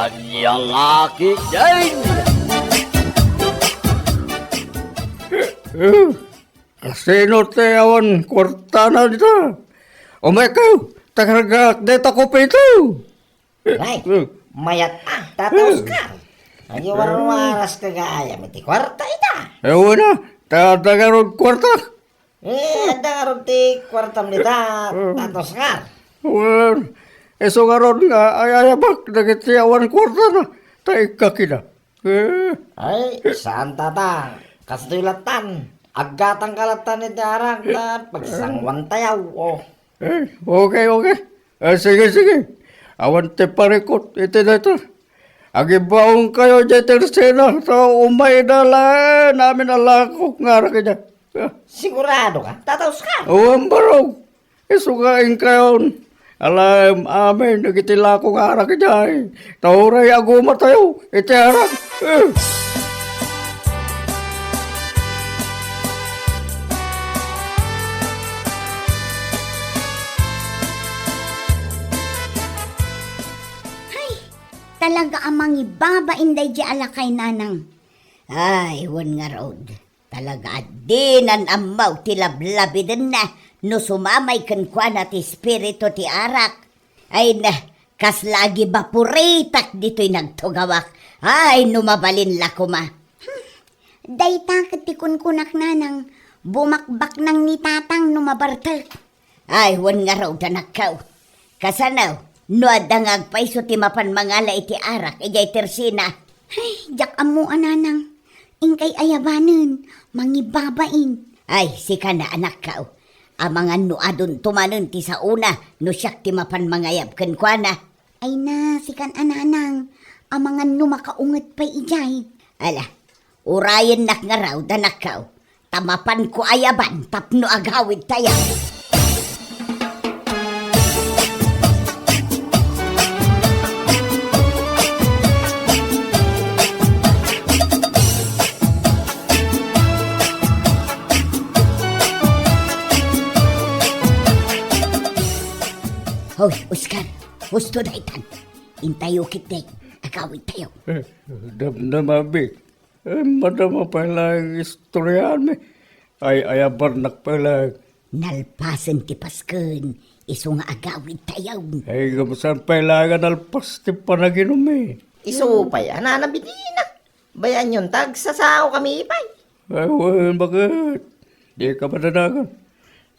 Kanyang aki din! Kasino tayawan kwarta na dito? Umay kayo, takaragak dito ko pa ito. Ay, mayat tataos ka. Ay, waras ka gaya, miti kwarta ita. Ewan na, tatagarod kwarta. Anda nga ron ti kwarta nita, tataos ka. Well, eso nga ron nga, ayabak, nagitiyawan kwarta na. Taikakina. Ay, saan tatang? Kasdulatan. Agatang kalatan ni darang ta pagsangwan tayaw. Oh. Okay. Sige. Awan te parikot, ito na ito. Agibaong kayo dyan tersena, so umay na lang, namin alakok nga ra kanya. Sigurado ka? Tataos ka? Uwan barong, isugain kayo. Alam amin, nagitilako nga ra kanya. Tauray aguma tayo, iti harap. Talaga amang ibaba inday di alakay nanang. Ay, wan nga road. Talaga dinan amaw ti lablabiden na no sumamay kan kwa na ti spirito ti arak. Ay na, kas lagi bapuritak dito'y nagtugawak. Ay, numabalin la kuma. Day takot ti kunkunak nanang. Bumakbak nang ni tatang numabartal. Ay, wan nga road anakaw. Kasanaw, no adangag paiso ti mapan mangala iti arak, ijay tersina. Ay, jak amo ananang. Ingkay ayabanen, mangibabain. Ay, sika na anak ka. Amangan no adon tumanon ti sa una, no siyak ti mapan mangayab ken kuana. Ay na, sikan ananang. Amangan no makaunget pa ijay. Ala, urayan nak nga raw danak ka. Tamapan ko ayaban, tapno agawid tayo. Hoy, Oscar, gusto na itan. Intayo kitek, agawid tayo. Damnamabi. Madama pala ang istoryan me. Ay ayabarnak pala. Nalpasan ti Pasken, iso nga agawid tayo. Ay gamusan pala nga nalpas ti panaginom eh. Iso pa yan, nanabidina. Bayan yun, tagsasaw kami ipay. Ay, well, bakit? Di ka mananagan.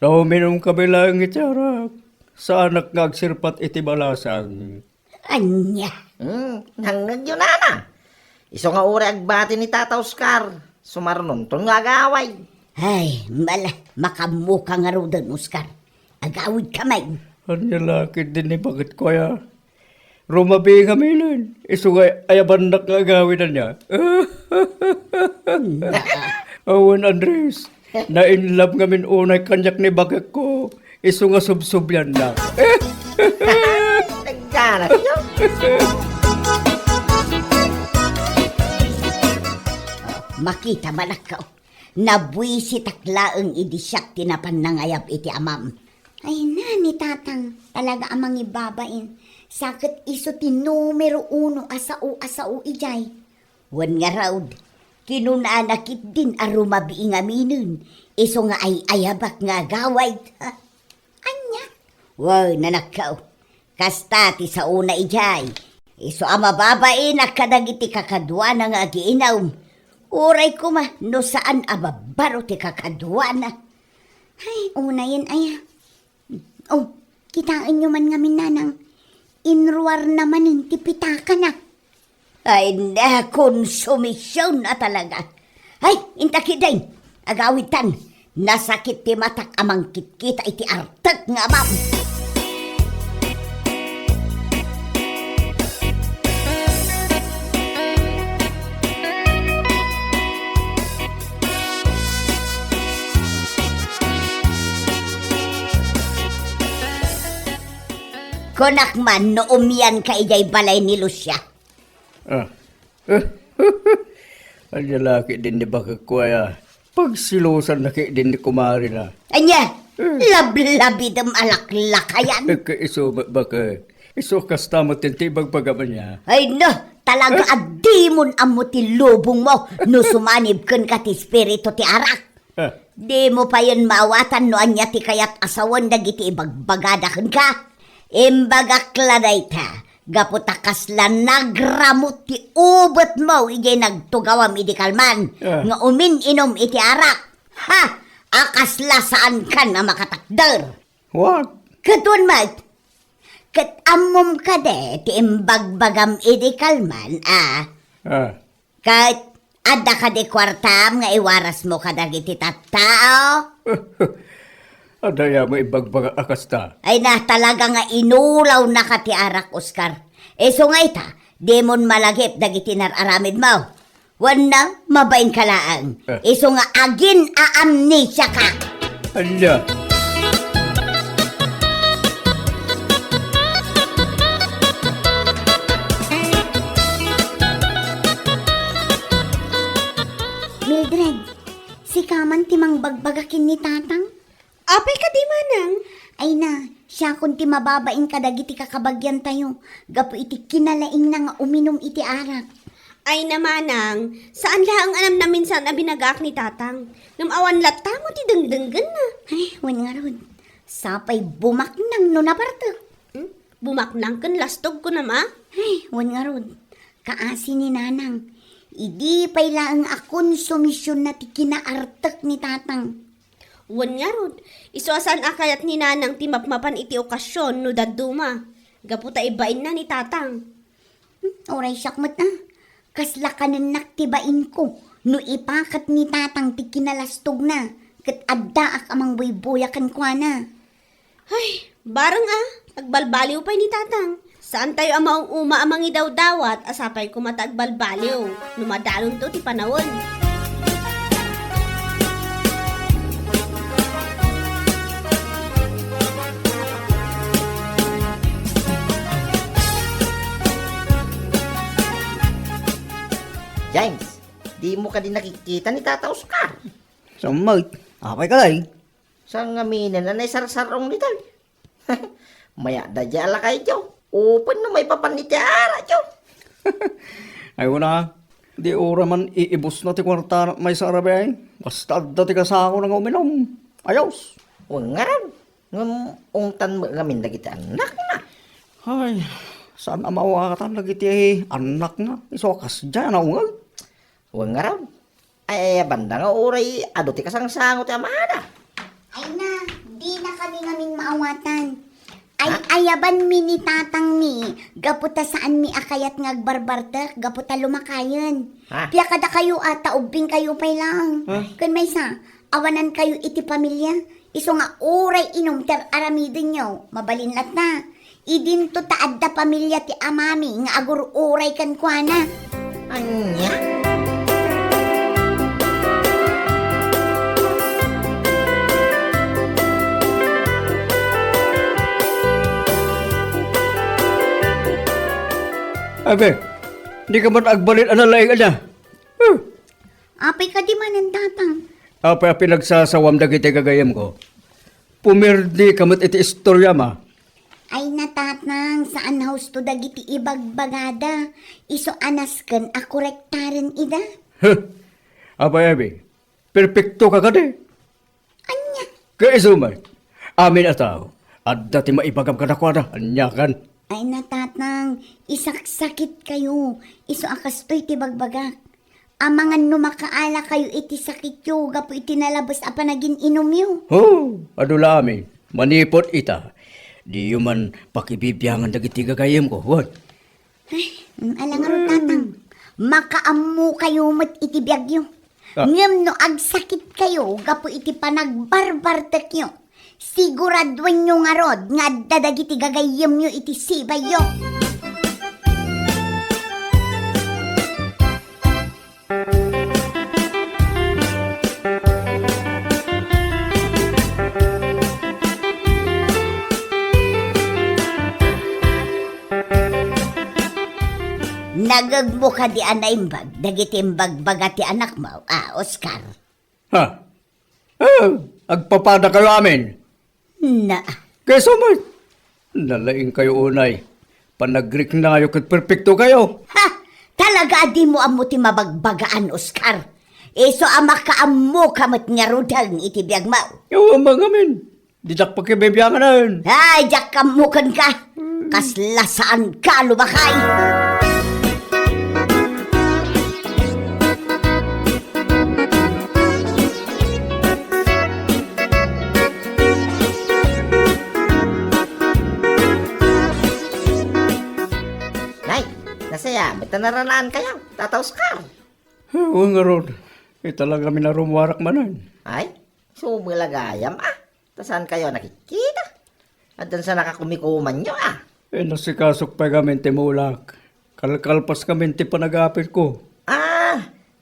Nauminom kami lang itarak. Sa anak ngagsirpat iti balasang. Anya. Hanggang yun na. Iso nga uri agbati ni Tata Oscar. Sumarnon ton nga agaway. Ay, makamuka nga raw doon, Oscar. Agawid kamay. Anya lakit din ni bakit ko ya. Rumabi kami nun. Isugay ayaban na kagawin na niya. Awan Andres. Na-inlove ngamin unay kanyak ni bakit ko. Iso nga subsubyan na. Nagganap yun. Makita malakaw. Nabuisi taklaang idisyak tinapan nangayab iti amam. Ay na ni tatang. Talaga amang ibabain. Sakit iso ti numero 1 asao ijay. Wan nga raw. Kinunanakit din arumabi nga minun. Iso nga ay ayabak nga gaway. Anya? Wow, nanakaw. Kastati sa una ijay. Iso ama babae na kadagiti kakadwa na nga giinaw. Uray ko ma, no saan ababaro ti kakadwa na. Ay, una yan ay. Oh, kitaan nyo man ngamin nanang. Inruar naman ti pitaka na. Ay na, konsumisyon na talaga. Ay, intakiday. Agawitan. Nasakit ti matak amang kitkita iti artag nga amam. Konak man no umiyan ka ijay balay ni Lucia. Anya laki din ni bakit ko ya. Pagsilusan na kay din ni kumari na. Anya, lablabi dem alaklakayan. Kaiso bakit? Iso kasta mo tintibag pagaman niya. Ay no, talaga adi mon amo ti lubong mo no sumanib ken ka ti espiritu ti arak. Ah, Di mo pa yun maawatan no anya ti kayat asawan dagiti ibagbagadakan ka. Imbagak laday ta, gaputakas lang nagramot ti ubot mo ijay nagtugawa medical man nga umin-inom iti arak. Ha! Akasla saan ka na makatakder. what? Katun mat, kat amom ka de ti imbagbagam medical man Ah, kat ada ka di kwartam nga iwaras mo ka dagiti tattao. adaya mo ibagbag akasta. Ay na talaga nga inulaw na ka ti arak, Oscar. So nga ita, di mon malagip dagiti nararamid mo. Wan na, mabain ka laang. So nga agin aamnesia ka. Anya, Mildred, si Kaman timang bagbagakin ni Tatang? Apay ka di manang. Ay na, siya kung ti mababain ka dagiti kakabagyan tayo. Gapo iti kinalaing na nga uminom iti arak. Ay namanang, saan lang anam na minsan na binagak ni tatang? Namawan lata mo ti dengdenggan na. Ay, wan nga ron. Sapay bumak nang no naparto. Bumaknang kan lastog ko na ma. Ay, wan nga ron. Kaasi ni Nanang. Idi pay laang akon sumisyon na ti kinaartek ni Tatang. Wan nga rod, isuasan akayat ni nanang timapmapan iti okasyon no daduma. Gaputa ibain na ni tatang. Oray syakmat na. Kasla ka ng naktibain ko. No ipakat ni Tatang ti kinalastog na. Kat adda ak amang buybuyakan kwa na. Ay, barang agbalbaliw pa ni tatang. Saan tayo amang amang idaw-dawat, asapay ko mata agbalbaliw. Numadalon to ti panawon. James, di mo ka din nakikita ni Tata Oscar. samay. Apay ka day. Sa ngaminan na naisar-sarong nital. Maya da jala kay Jo. Open na may papanitiara, Jo. Ay wala. Di ora man iibos na ti kwarta may sarabe ay. Basta dati ka sa ako nang uminom. Ayos. Huwag nga rin. Ungtan mo ngamin na kita anak na. Ay, saan ang mawakatan lagi ti anak nga. Isokas dyan na ungal. Huwag nga rin. Ay, banda nga oray, ado ti kasangsango ti amada. Ay na, di na kami ngaming maawatan. Ay ayaban mi ni Tatang mi. Gaputa saan mi akayat ngagbarbartek. Gaputa lumakayan. Ha? Piya kada kayo ata ubing kayo pay lang. Kun may sa, awanan kayo iti pamilya. Iso nga oray inom ter aramidin nyo. Mabalinlat na. Idin to taad da pamilya ti amami. Nga agur oray kan kwa na. Anya? Abe, di ka man agbalit analaing niya. Apay ka di man ang Tatang. Apa pinagsasawam dagiti gagayam ko. Pumirdi kamot iti istorya ma. Ay natatang saan house to dagiti ibagbagada. Iso anasken a korektaren ida. Huh. Apa yabi? Perfecto ka kade. Anya. Kaisumay. Amin ataw. At dati maibagam ka na kwa na. Anya kan. Ay natatang isaksakit kayo. Iso akastoy ti bagbagak. Amangan no makaala kayo iti sakit yo. Gapo iti nalabas apa naging inom yo. Oh, adulami. Manipot ita. Di man pakibibiyangan dagiti gagayam ko. What? Alang aro tatang. Makaamu kayo mat iti biyagyo. Ngem no agsakit kayo. Gapo iti panagbarbartek yo. Siguraduan nyo nga rod. Nga dadagiti gagayam nyo iti sibay yo. Nagagmo ka di anaimbag, dagiti imbagbaga ti anak mo, Oscar. Ha? Agpapada kayo amin. Na, Kesa man. Nalaing kayo unay. panagrik na kayo kat perfecto kayo. Ha? Talaga di mo amo ti mabagbagaan, Oscar. Iso ama ka amo kamat nga rudang iti biyag mo. Yung mga min, di dak pakibibiyangan na. Ay, jak kamukan ka. Kaslasaan ka lumakay. Nay, nasaya, may tanaranaan kayo, Tata Oscar. Oo nga ron. Talaga minarumwarak manan. Ay, sumilagayam Tasan kayo nakikita? At dun sa nakakumikuman nyo Nasikasok pa kami timulak. Kalkalpas kami ti panagapit ko.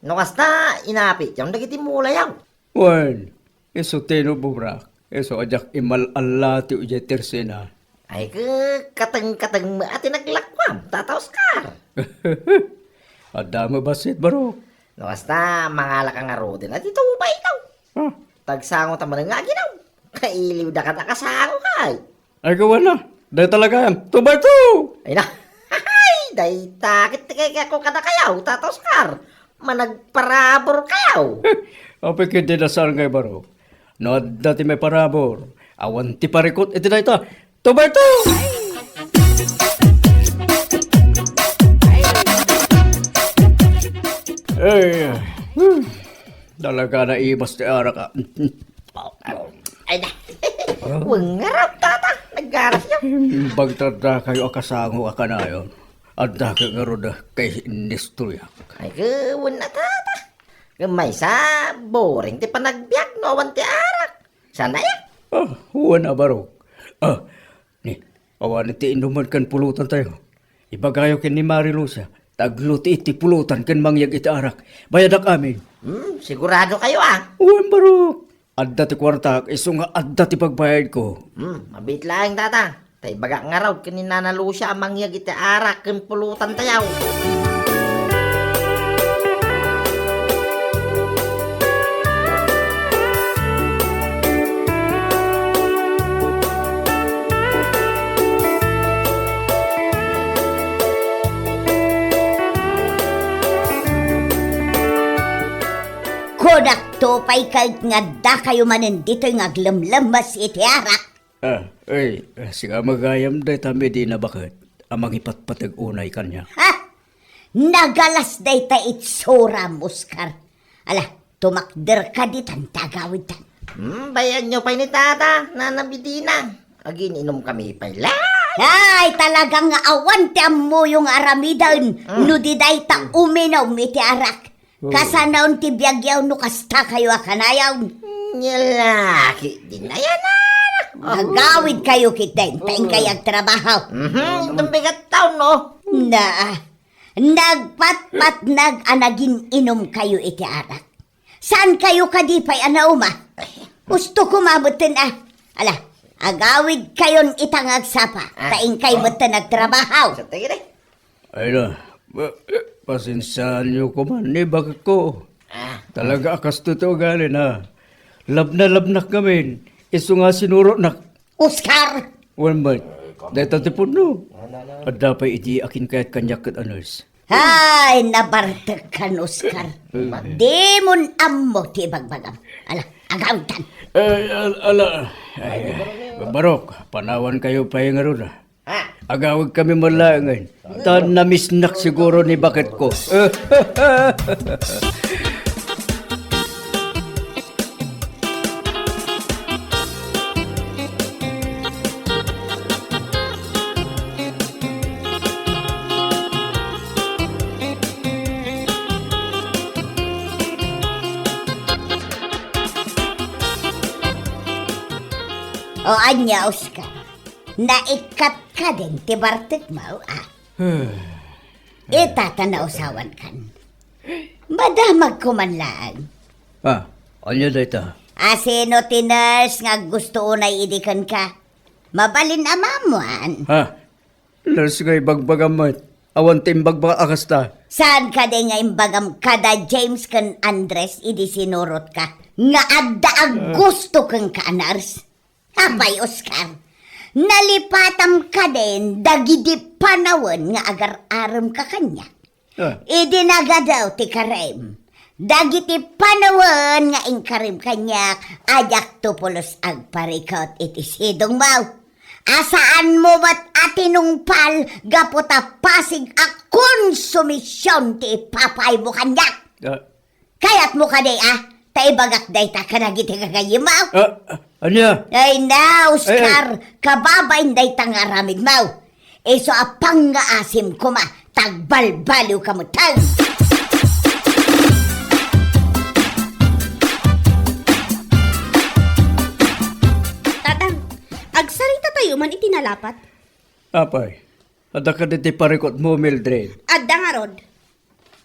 Nukas na inapit yung nagitimula yaw. Wan, iso tinuburak. Iso ajak imalala ti ujay tersena. Ay, kateng-kateng mo at naglakwam, Tata Oscar. Adama basit barok. Nukas na mangalak ang arodin at ito ba ito? Ah, Tagsango tama nga ginaw. Kailiw da ka nakasango kay. ay gawa na. Dahil talaga yan. Tubay to! Ay na, ay, dahi takit kaya ko kada kayaw, Tata Oscar. Managparabor kayaw. Apik hindi na saan ngay barok. No, dati may parabor. Awan ti parikot. Iti na ito. Tubay to! Ay, talaga na ibas ti ara ka. Ay na, huwag ngarap, Tata. Naggarap yun. Bagtada kayo akasango akanayon. Adda ka nga ron kay Nestorya. Ay, gawin na, Tata. Gamay sa boring ti panagbiyak, no, awan ti arak. Sana yan. Huwan na barok. Ni, awan ti inuman kan pulutan tayo. Ibagayo kin ni Marilucia. Tagluti iti pulutan kan mangyag iti arak. Bayadak amin. Sigurado kayo, Huwan barok. Adda ti kwarta, iso nga adda ti pagbayad ko. Mabit lang, Tata. Tay baga nga raw, kininanalo siya ang mangyag iti arak, kin pulutan tayaw. Kunak to pa'y kag nga da kayo manin dito nga aglamlamas iti arak. Siga magayam day tami di na bakit. Amang ipatpatag unay kanya. Ha? Nagalas day ta itsura, Oscar. Ala, tumakder ka ditan, tagawid tan. Bayan nyo pa ni Tata, nanabidina. Agin inom kami pa Ay, talagang nga awan ti mo yung aramidan. No di day ta uminaw iti arak. Kasanaon ti biyagyaw no kasta kayo akanayaw. Nyalaki din na yan, Nagawid kayo kitain, taing kayag trabaho. Itong bigat taon, no? Nagpatpat nag-anagin inom kayo iti arak. Saan kayo kadipay anauma? Gusto ko mabutin Ala, agawid kayon itangag sapa. Taing kayo ba't nagtrabaho? Sa tingin Ay na, pasensyahan niyo ko man, bakit ko? Talaga akas totoo gali na. Labna kami. Iso nga sinuro na. Oscar! One month. Dahil tatipon no. At dapat iti akin kaya't kanyak at anos. Ay, nabartag kan, Oscar. Demon ammo ti bagbagam. Ala, agawitan. Barok, panawan kayo pa yung aron Agawag kami malangan. Tan namisnak siguro ni bakit ko. O anya, Oscar. Naikat ka din, ti Bartek mo, Itatanaw-sawan kan. Madamag ko man lang. Anya dayta? Asino ti nurse nga gusto unay idikan ka? Mabalin amamuan. Nurse ngay bagbagamat. Awan timbagbaga akasta. Saan ka din nga imbagam kada James kan Andres idi sinurot ka? Nga adda ang gusto kang ka, nurse. Abay, Oscar. nalipatam ka din, dagidi panawon nga agar-aram ka kanya. Idinaga daw ti karem. Dagiti panawon nga ingkarim kanyak, ajak tupulos agparikot iti sidong mau. Asaan mo ba't atinungpal, gaputa pasig a konsumisyon ti papay mo kanyak? Kayat mo ka day taibagak day ta kanagiti kagayim mau. Anya? Ay na, Oscar, kababain day ta nga ramid mau. Iso apang nga asim kuma, tagbalbaliw ka mo tal. Tatang, agsarita tayo man itinalapat. Apay, ada ka diti parikot mo, Mildred. Adda nga rod.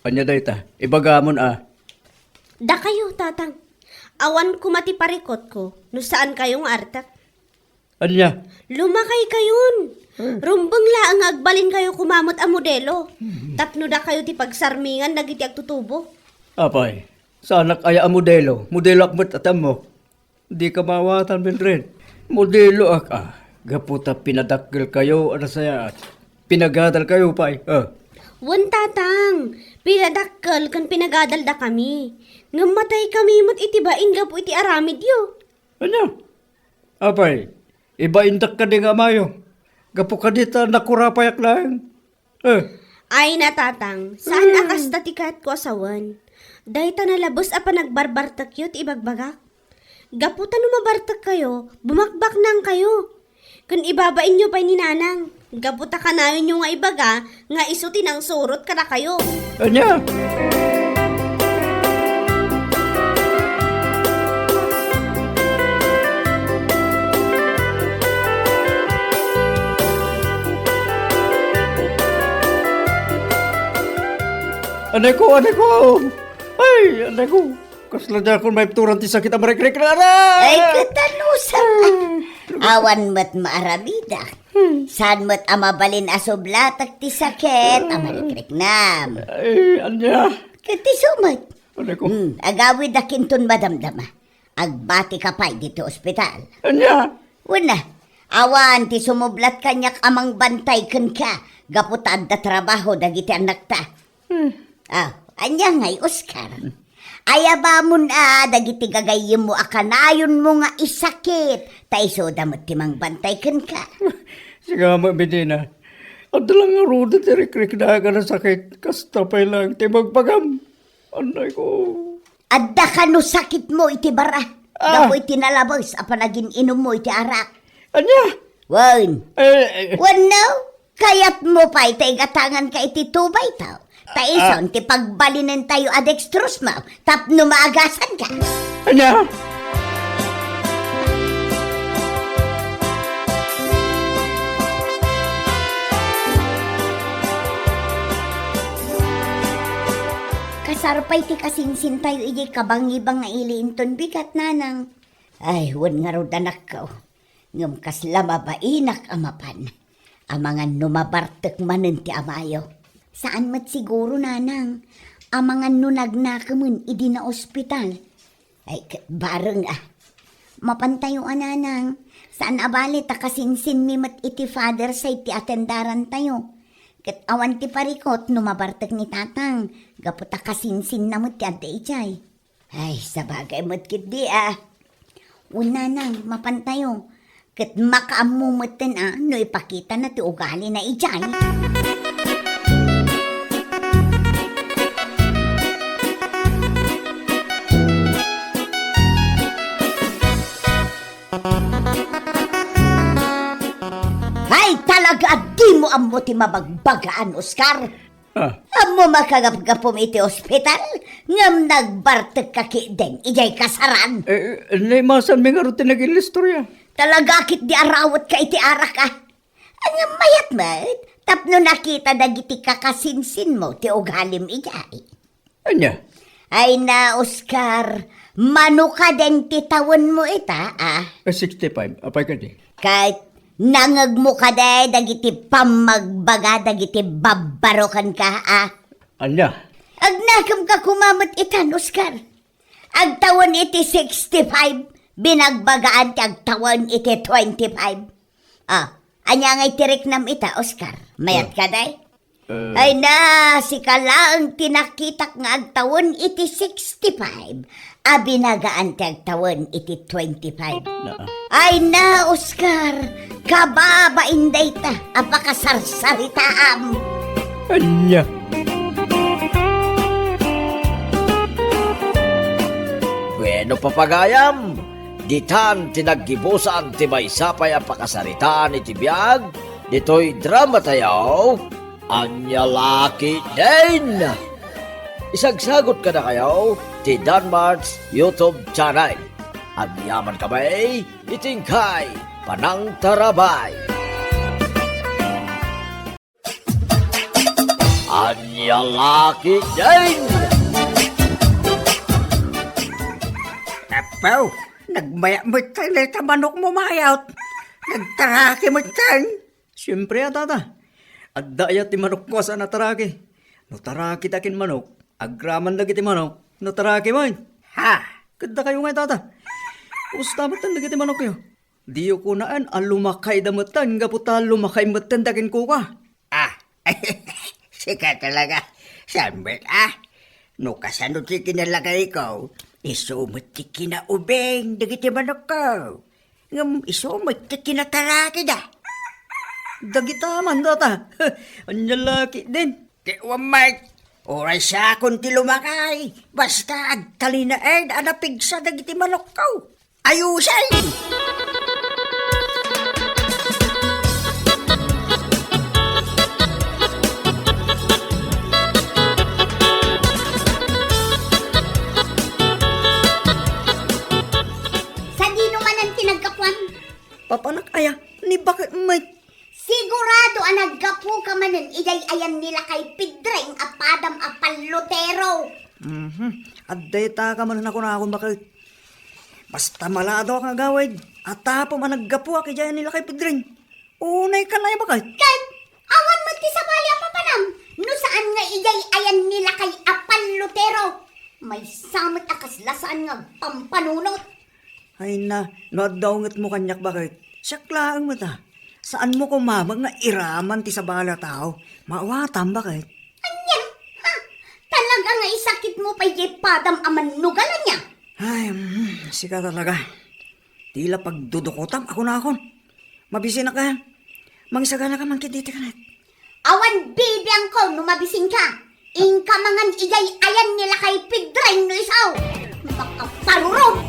Anya day ta, ibagamon Da kayo, tatang. Awan ko mati parikot ko, no saan kayong artak. Anya? Lumakay kayon. Rumbang laang agbalin kayo kumamot a modelo. Tapno da kayo ti pagsarmingan nagiti agtutubo. Apay, sa anak aya ang modelo. Modelo akmat atam mo. Di ka mawatan, Mildred. Modelo gaputa pinadakil kayo, ano saya, pinagadal kayo, pay. Wan tatang, pinadakkel kan pinagadal da kami. Ngamatay kami mat itibain gapo iti aramid yo. Ano? Apay, iba indak ka di nga mayo. Gapo ka dita nakurapayak lang. Ay na tatang, saan akas tatikat ko asawan? Dahita nalabos apa nagbarbartak yot ibagbagak. Gaputan numabartak kayo, bumakbak nang kayo. Kun ibabain nyo pa ni nanang, gaputa kanayon nyo nga ibaga, nga isutin ang surot ka na kayo. Anya? Anay ko! Ay, anay ko! Kasla dyan kung may turan ti sakit ang marik-rik na Ay, katanusan. Awan mo't maaramida. Saan mo't amabalin asoblatak ti sakit, amarikrik nam. Ay, anya? Kati sumot. Anay ko? Agawid na kinton madamdama. Agbati ka pa'y dito ospital. Anya? Una, awan ti sumublat kanyak amang bantay kan ka. Gaputad da trabaho dagiti anak ta. Anya ngay, Oscar. Ayaba mo na, dagiti gagayim mo akanayon mo nga isakit. Taiso damot timang bantay kan ka. Siga mo, Medina. Ang dalang nga ruda ti rik-rik na ka na sakit. Kasta pa'y lang ti magpagam. Anay ko. Adda ka no sakit mo iti bara. Gapo iti nalabos, apa naging inom mo iti arak. Anya? Wan. Eh, Wano? Kayat mo pa iti gatangan ka iti tubay tao. Taison, ti pagbalinin tayo adextrose mo, tapno maagasan ka. anya? Kasarpay ti kasinsin tayo iji kabang-ibang nga iliinton bigat nanang. Ay, wan nga ro danak ko. Ngam kasla mabainak amapan. Amangan numabartek manen ti amayo. Saan mat siguro nanang? Amangan nunagnakamun idi na ospital. Ay, bareng Mapantayuan nanang. Saan abali ta kasinsin mi mat iti father sa iti atendaran tayo. Ket awan ti parikot numabartek ni tatang. Gaputa kasinsin na mo't ti adda ijay. Ay, sabagay mo't kit di Una nang, mapantayo. Ket makaamumutin no ipakita na ti ugali na ijay. Ay, talaga di mo amo ti mabagbagaan, Oscar. Amo makagapgapom iti ospital, ngam nagbartek kaki den, ijay kasaran. Naimasan mi nga rutin naging istorya. Talaga kit di arawat ka iti arak Ang mayat mat, tapno nakita dagiti kakasinsin mo ti ugalim ijay. Anya? Ay na, Oscar, mano ka den ti tawon mo ita 65, apay ka di. Kahit nangag mo ka day, dagiti pamagbaga, dagiti babarokan ka Anya? Agnakam ka kumamot itan, Oscar. Agtawan iti 65, binagbagaan ti agtawan iti 25. Anya ngay tirik nam ita, Oscar. Mayat ka, day? Ay na, si kalaang tinakitak nga agtawon iti 65. Abi nagaan ti agtawon iti 25. Ay na, Oscar. Kababa inday ta. Apakasarsaritaam. Anya. Bueno papagayam, ditan tinaggibusan ti may sapay ang pakasaritaan iti biyag, dito'y drama tayo, anya laki din. Isagsagot ka na kayo, ti Danmar's YouTube channel. Agyaman kamay, itingkay, panang tarabay. Anya laki din. Apaw, nagmaya mo tayo ta manok mo mayat. Nagtaraki mo tayo. Siyempre, tata. At daya ti manok ko sa nataraki. Nataraki takin manok. Agraman na kiti manok. Nataraki mo. Ha? Kada kayo nga, tata. Usta mo tan na kiti manok yo. Diyo ko naan, alumakay damutan. Gaputa lumakay mutan takin ko ka. Sika talaga. Sambit, no kasano ti kinalagay ko, isumot ti kinaubeng, dagiti manok ko. Ngam isumot ti kinataraki da. Dagitaman, tata. Anya laki din. Ti umay, oray siya kung ti lumakay. Basta agtalinaed, anapig sa dagiti manok ko. Ayusay! Sa di naman ang tinagkapuan. Papanak aya, ni bakit may... Sigurado ang naggapu ka manin, iday-ayan nila kay Pidreng apadam apalutero. At data ka man ako na akong bakit. Basta malado ang agawid. At tapo man naggapu aki dyan nila kay Pedring. Unay ka na yung bakit. Kay, awan mo ti sa bali papanam, no saan nga iday-ayan nila kay apalutero. May samot akas lasaan nga pampanunot. Ay na, nadawngat mo kanyak bakit. Saklaan mo ta. Saan mo kumamag nga iraman ti sa bala tao? Mawatan bakit? Anya, ha? Talaga nga isakit mo pa yung padam aman nugalan niya. Ay, sika talaga. Tila pagdudukotam, ako na akon. Mabisi na ka. Mangisagana ka man kititi ka net. Awan bibiyang ko, numabising ka. Ingka mangan igay ayan nila kay Pidreng no isaw. Baka parurog.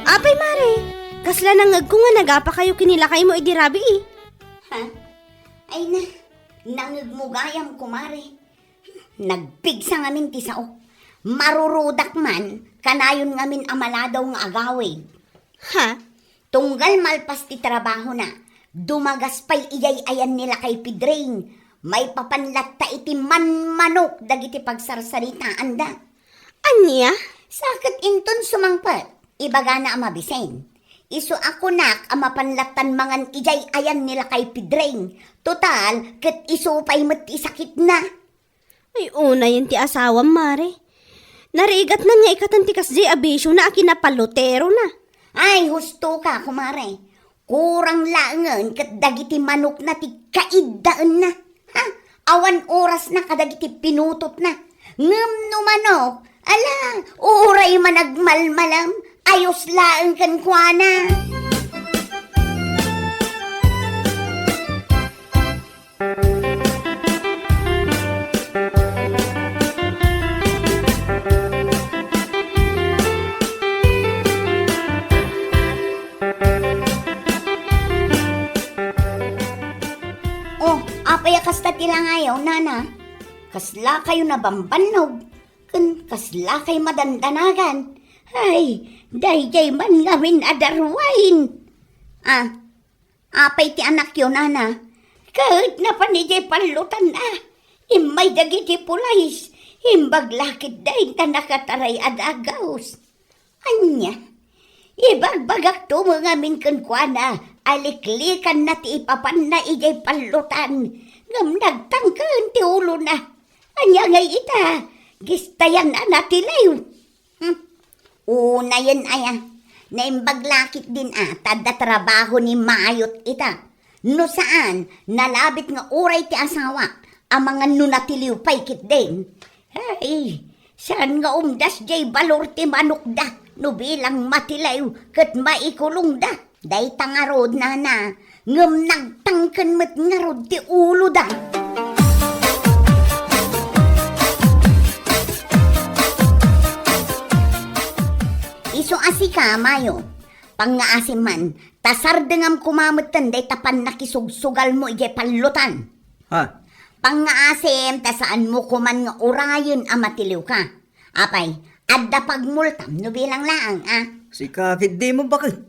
Apay, Mare. Kasla nangag ko nga nagapa kayo kinilakay mo idirabi eh. Ha? Ay na, nangagmugayam kumare. Nagpigsa ngamin ti sao. Marurudak man, kanayon ngamin amaladaw nga agawid. Ha? Tunggal malpas ti trabaho na, dumagas pa'y iyay-ayan nila kay Pidring. May papanlatta iti manmanok dagiti pagsarsaritaan da. Anya? Sakit inton sumangpat, ibaga na amabisen. Isu ako nak amapanlatan mangan ijay-ayan nila kay Pidring. Total, ket isu pa'y mati sakit na. Ay, una yun ti asawam, Mare. Narigat man nga ikatantikas di abisyo na akinapalutero na. Ay, husto ka, kumare. Kurang laangan ket dagiti manok na ti kaidaan na. Ha? Awan oras na kadagiti pinutot na. Ngem no manok, ala, uray managmalmalam, ayos laang kan kuana. Oh, apay kasta tila ngayaw, nana. Kasla kayo nabambanog. Kun kasla kayo madandanagan. Ay, dayjay man ngamin adarwain. Apay ti anak yun, nana. Kahit na panijay palutan na. Imay dagiti pulais. Imbag lakit dahin ta nakataray adagaws. Anya, ibagbagak to mga minkankwana, aliklikan na ti ipapan na ijay palutan, ngam nagtangkan ti ulo na. Anya ngay ita, gistayan na natilayo. Una yan aya, na imbag lakit din tada trabaho ni maayot ita. No saan, nalabit nga uray ti asawa, ang mga nunatiliw paikit din. Ay, saan nga umdas jay balor ti manok da, no bilang matilaw, kat maikulong da. Day tangarod na ngam nagtangkan mat ngarod ti ulo da. Iso asika, mayo. Pangaasim man, tasar dengam kumamatan day tapan nakisugsugal mo ijay palutan. Ha? Pangaasim, tasaan mo kuman nga urayon ang matiliw ka. Apay, adda pagmultam no bilang laang, Si kakit di mo bakit?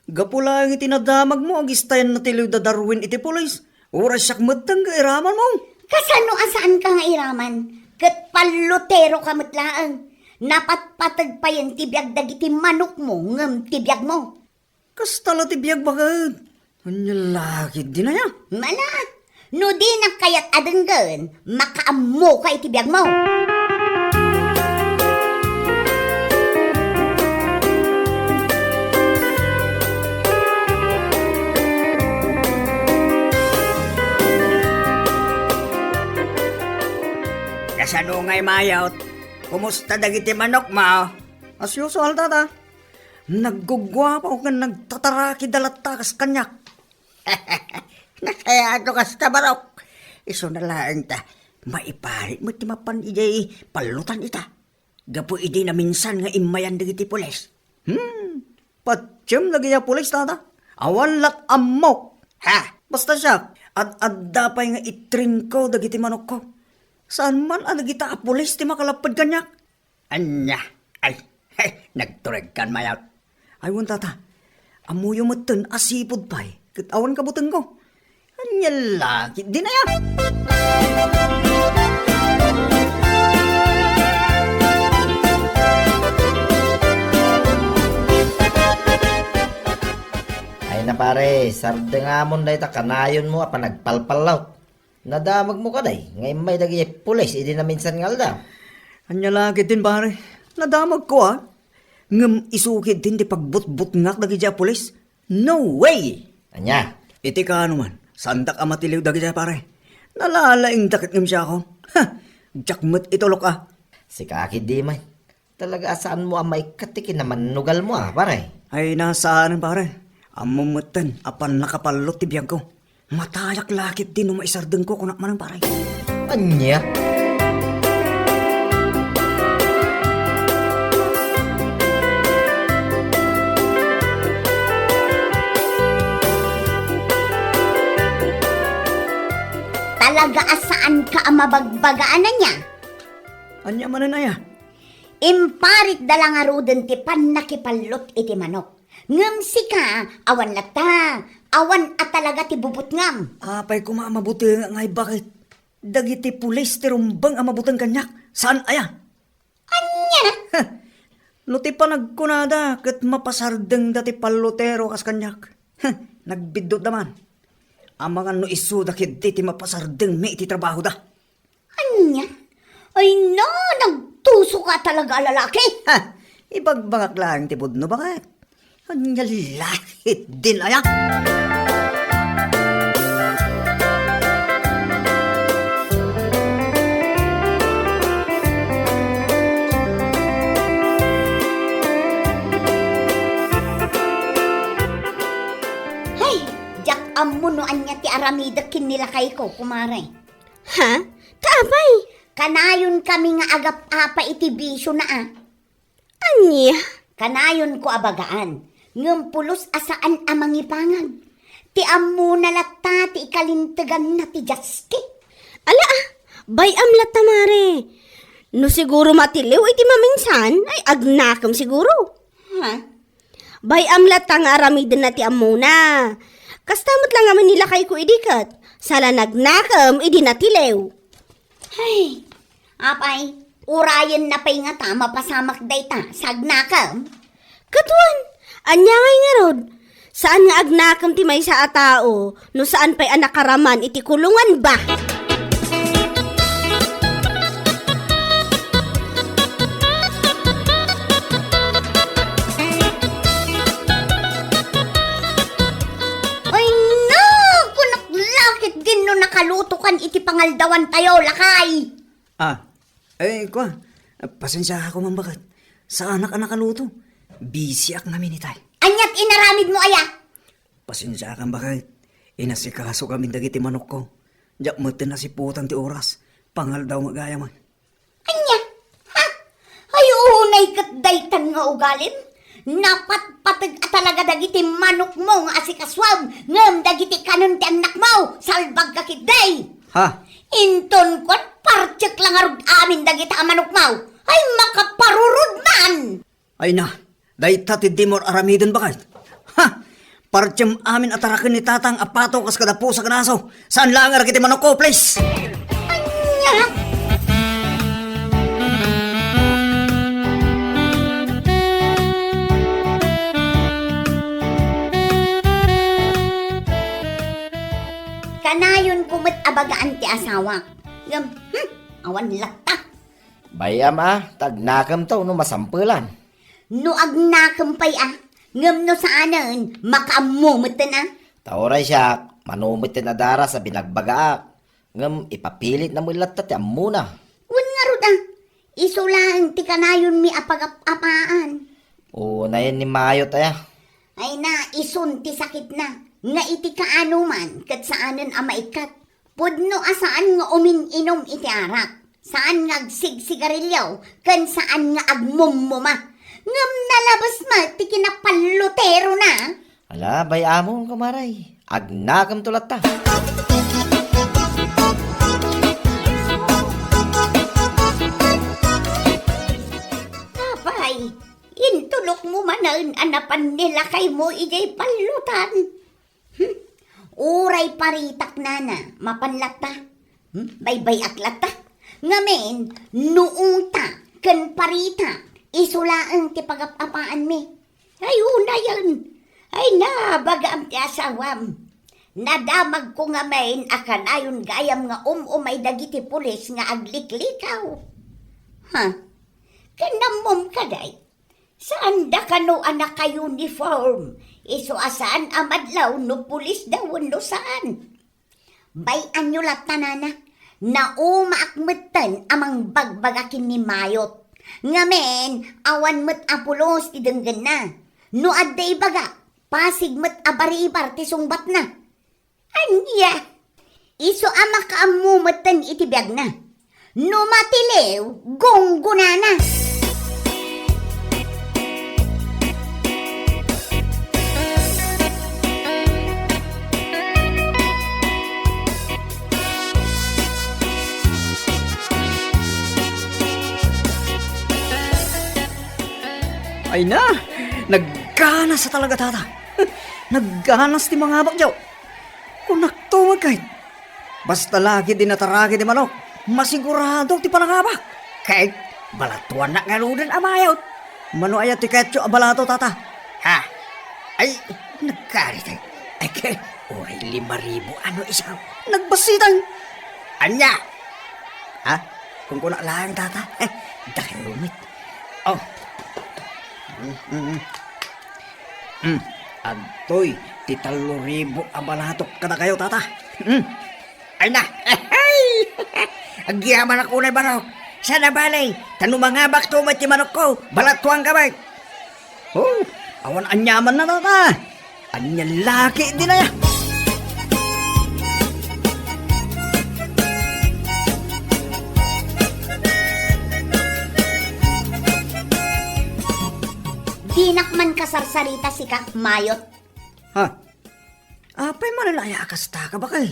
Gapula ang itinadamag mo ang istayan na tiliw da Darwin iti pulis. Oras siyak matang kairaman mo. Kasano asaan ka nga iraman? Kat palutero ka matlaang. Napatpatag pa yan tibiyag dagiti manok mo, ngam tibiyag mo. Kastala tibiyag bakit? Anyalakit din na ya. Malat, no di na kayat adenggan, makaammo ka itibiyag mo. Kasano ngay mayot? Kumusta dagiti manok ma? As usual tata. Naggugwa pa o nagtataraki dalata kas kanyak. Nakayado kas tabarok. Iso na lang ta. Maiparit mo timapan ijay palutan ita. Gapo idi na minsan nga imayan dagiti pulis. Patsyam lagi ya pulis tata. Awan lat amok. Ha? Basta siya. At adda pa nga itrin ko dagiti manok ko. Saan man ang nagita pulis ti makalapad kanyak? Anya, ay, nagtureg kan mayat. Ay, wan tata, amuyo matan asipod pa'y, katawan kabutang ko. Anya laki, di na yan. Ay na pare, sarde nga mon day ta kanayon mo apa nagpalpalaw. Nadamag mo ka day, ngayon may dagi pulis, hindi na minsan ngalda. Anya laki din pare, nadamag ko Ngam isukid din di pagbut-but ngak dagi dya pulis. No way! Anya, Iti ka man, sandak amatiliw dagi dya pare. Nalalaing dakit ngam siya ako. Ha, jakmat itulok si Kaki di may. Talaga saan mo ang may katikin naman nugal mo pare. Ay nasaan pare, amumatan apan nakapalot ti biyag ko. Matayak lakit din no maisardeng ko kunak manang pare. Anya? Talaga asaan ka ang mabagbagaan na niya? Anya manan aya? Imparit dalang aruden ti pan nakipalot iti manok. Ngam sika, awan lata, awan at talaga ti bubut ngam. Apay kumamabuti nga ngay bakit? Dagiti pulis ti rumbang amabutang kanyak. Saan aya? Anya? No ti panagkunada ket mapasardeng dati palotero kas kanyak. Nagbidot naman. Ang mga no isu dakit ti mapasardeng may iti trabaho da. Anya? Ay no, nagtuso ka talaga lalaki. Ha, ibagbangak lang ti budno bakit? Anya lahit din aya. Hay, jak amo no anya ti aramida kinilakay ko, kumare. Ha? Kaapay? Kanayon kami nga agap apa iti bisyo na Anya? Kanayon ko abagaan, ngem pulos asaan amangipangan. Ti ammo na latta ti ikalintegan na ti Justy. Ala bayam lata mare. No siguro matiliw iti maminsan, ay agnakam siguro. Ha? Bayam lata nga aramiden na ti amuna. Kastamot lang aman nila kay ko idikat. Sala nagnakam idi natilew. Ay, apay, Urayan na pa'y nga ta, mapasamak day ta, sagnakam. Katuan, anya ngay nga rod. Saan nga agnakam ti may sa atao, no saan pa'y anak karaman iti kulungan ba? Ay na, kunak lakit din no nakalutukan iti pangaldawan tayo, lakay. Kwa, pasensya ako man bakit. Sa anak nakaluto. Busy ak namin itay. Anyat inaramid mo aya. Pasensya kang bakit. Inasikaso kami dagiti manok ko. Diyak matin na si putan ti oras. Pangal daw magaya man. Anya, ha? Ay unay kat daytan nga ugalim. Napatpatag at talaga dagiti manok mo nga asikaswam. Ngam dagiti kanon ti anak mo. Salbag kakit day. Ha? Inton kon partsek lang arug amin dagiti manok mo. Ay makaparurod man. Ay na, dahi tatid di mo aramidon bakit? Ha? Partyam amin atarakin ni tatang apato kas kadapo sa kanaso. Saan lang nga kiti manok ko, please? Anya. Kanayon kumit abagaan ti asawa. Ngam, awan lakta. Bayam tagnakam to no masampulan. No agnakampay ngam no saanan, makaamumatan Tauray siya, manumit na dara sa binagbagaak. Ngam ipapilit na mo latat yan muna. Wan nga ruda, isulaan ti kanayon mi apagapapaan. Una yan ni Mayo taya. Ay na, isun ti sakit na. Nga iti kaano man, kat saanan maikat. Pudno asaan nga umin-inom iti arak. Saan nga agsigsigarilyaw, kan saan nga agmumuma. Ngam nalabas ma, ti kinapalutero na. Ala, bayamon kumaray. Agnakam tulat ta. Abay, intulok mo manan anapan nila kay mo ijay palutan. Uray paritak nana, mapanlata. Baybay aklata. Ngamen, noong ta, kan parita, isulaan ti pagapapaan mi. Ay, una yan. Ay na, bagam ti asawam. Nadamag ko nga main, akanayon gayam nga umay dagiti pulis nga agliklikaw. Ha? Kanamom kaday. Saan da kano anak ka uniform? Iso asaan amadlaw no pulis daw no saan? Bayan nyo latanana na umaakmatan amang bagbagakin ni Mayot. Ngamen, awan met apulos ti denggan na. No adday baga, pasig met abaribar ti sungbat na. Anya, iso ama kaamumatan iti biyag na. No matilew, gonggunana. Ay na, nagganas sa talaga tata. Nagganas ti mga bakyaw. Kung naktuwag kahit. Basta lagi din nataragi di manok. Masigurado ti panangabak. Kahit balatuan na nga ludan amayot. Mano ayat ti ketyo abalato tata. Ha? Ay, nagkarit ay. Ay kay, oray 5,000 ano isaw. Nagbasitang. Anya? Ha? Kung kuna lang tata. Dahil rumit. Oh. Antoy, ti 3,000 abalatok kada kayo tata. Ay na. Agyaman ako na manok. Sana balay, tanumangabak to ti manok ko. Balatuang kamay. Oh, awan anyaman na tata. Anya laki din na ya. Dinakman kasarsarita si Kak Mayot. Ha? Apay malalaya akasta ka bakal.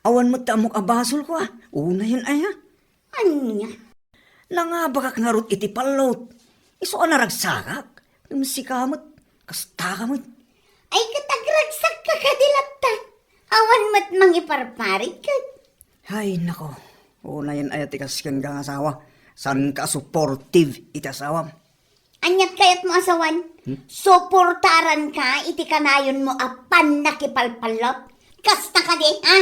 Awan mo tamok abasol ko Una yun ay Anya? Nangabakak nga rot iti palot. Iso ka naragsakak. Namsikamot. Kasta ka mo. Ay katagragsak ka kadilata. Awan mat mangiparparit ka. Hay nako. Una yun ay atikas kang asawa. San ka supportive iti asawam. Anyat kayat mo asawan, suportaran ka, iti kanayon mo apan nakipalpalot. Kasta ka di, ha?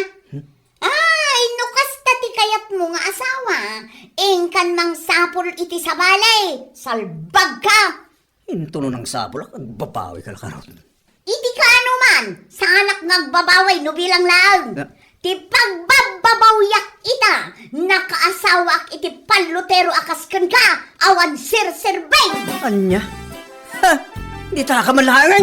Ay, no kasta ti kayat mo nga asawa, ingkan mang sapol iti sabalay, salbag ka. Into no ng sabol, agbabawi ka lakaron. Iti ka ano man, sa anak nagbabaway no bilang lang. Ti pagbababawyak ita, nakaasawak iti palutero akasken ka, awan sir-sirbay. Anya? Ha? Di ta ka malahangan?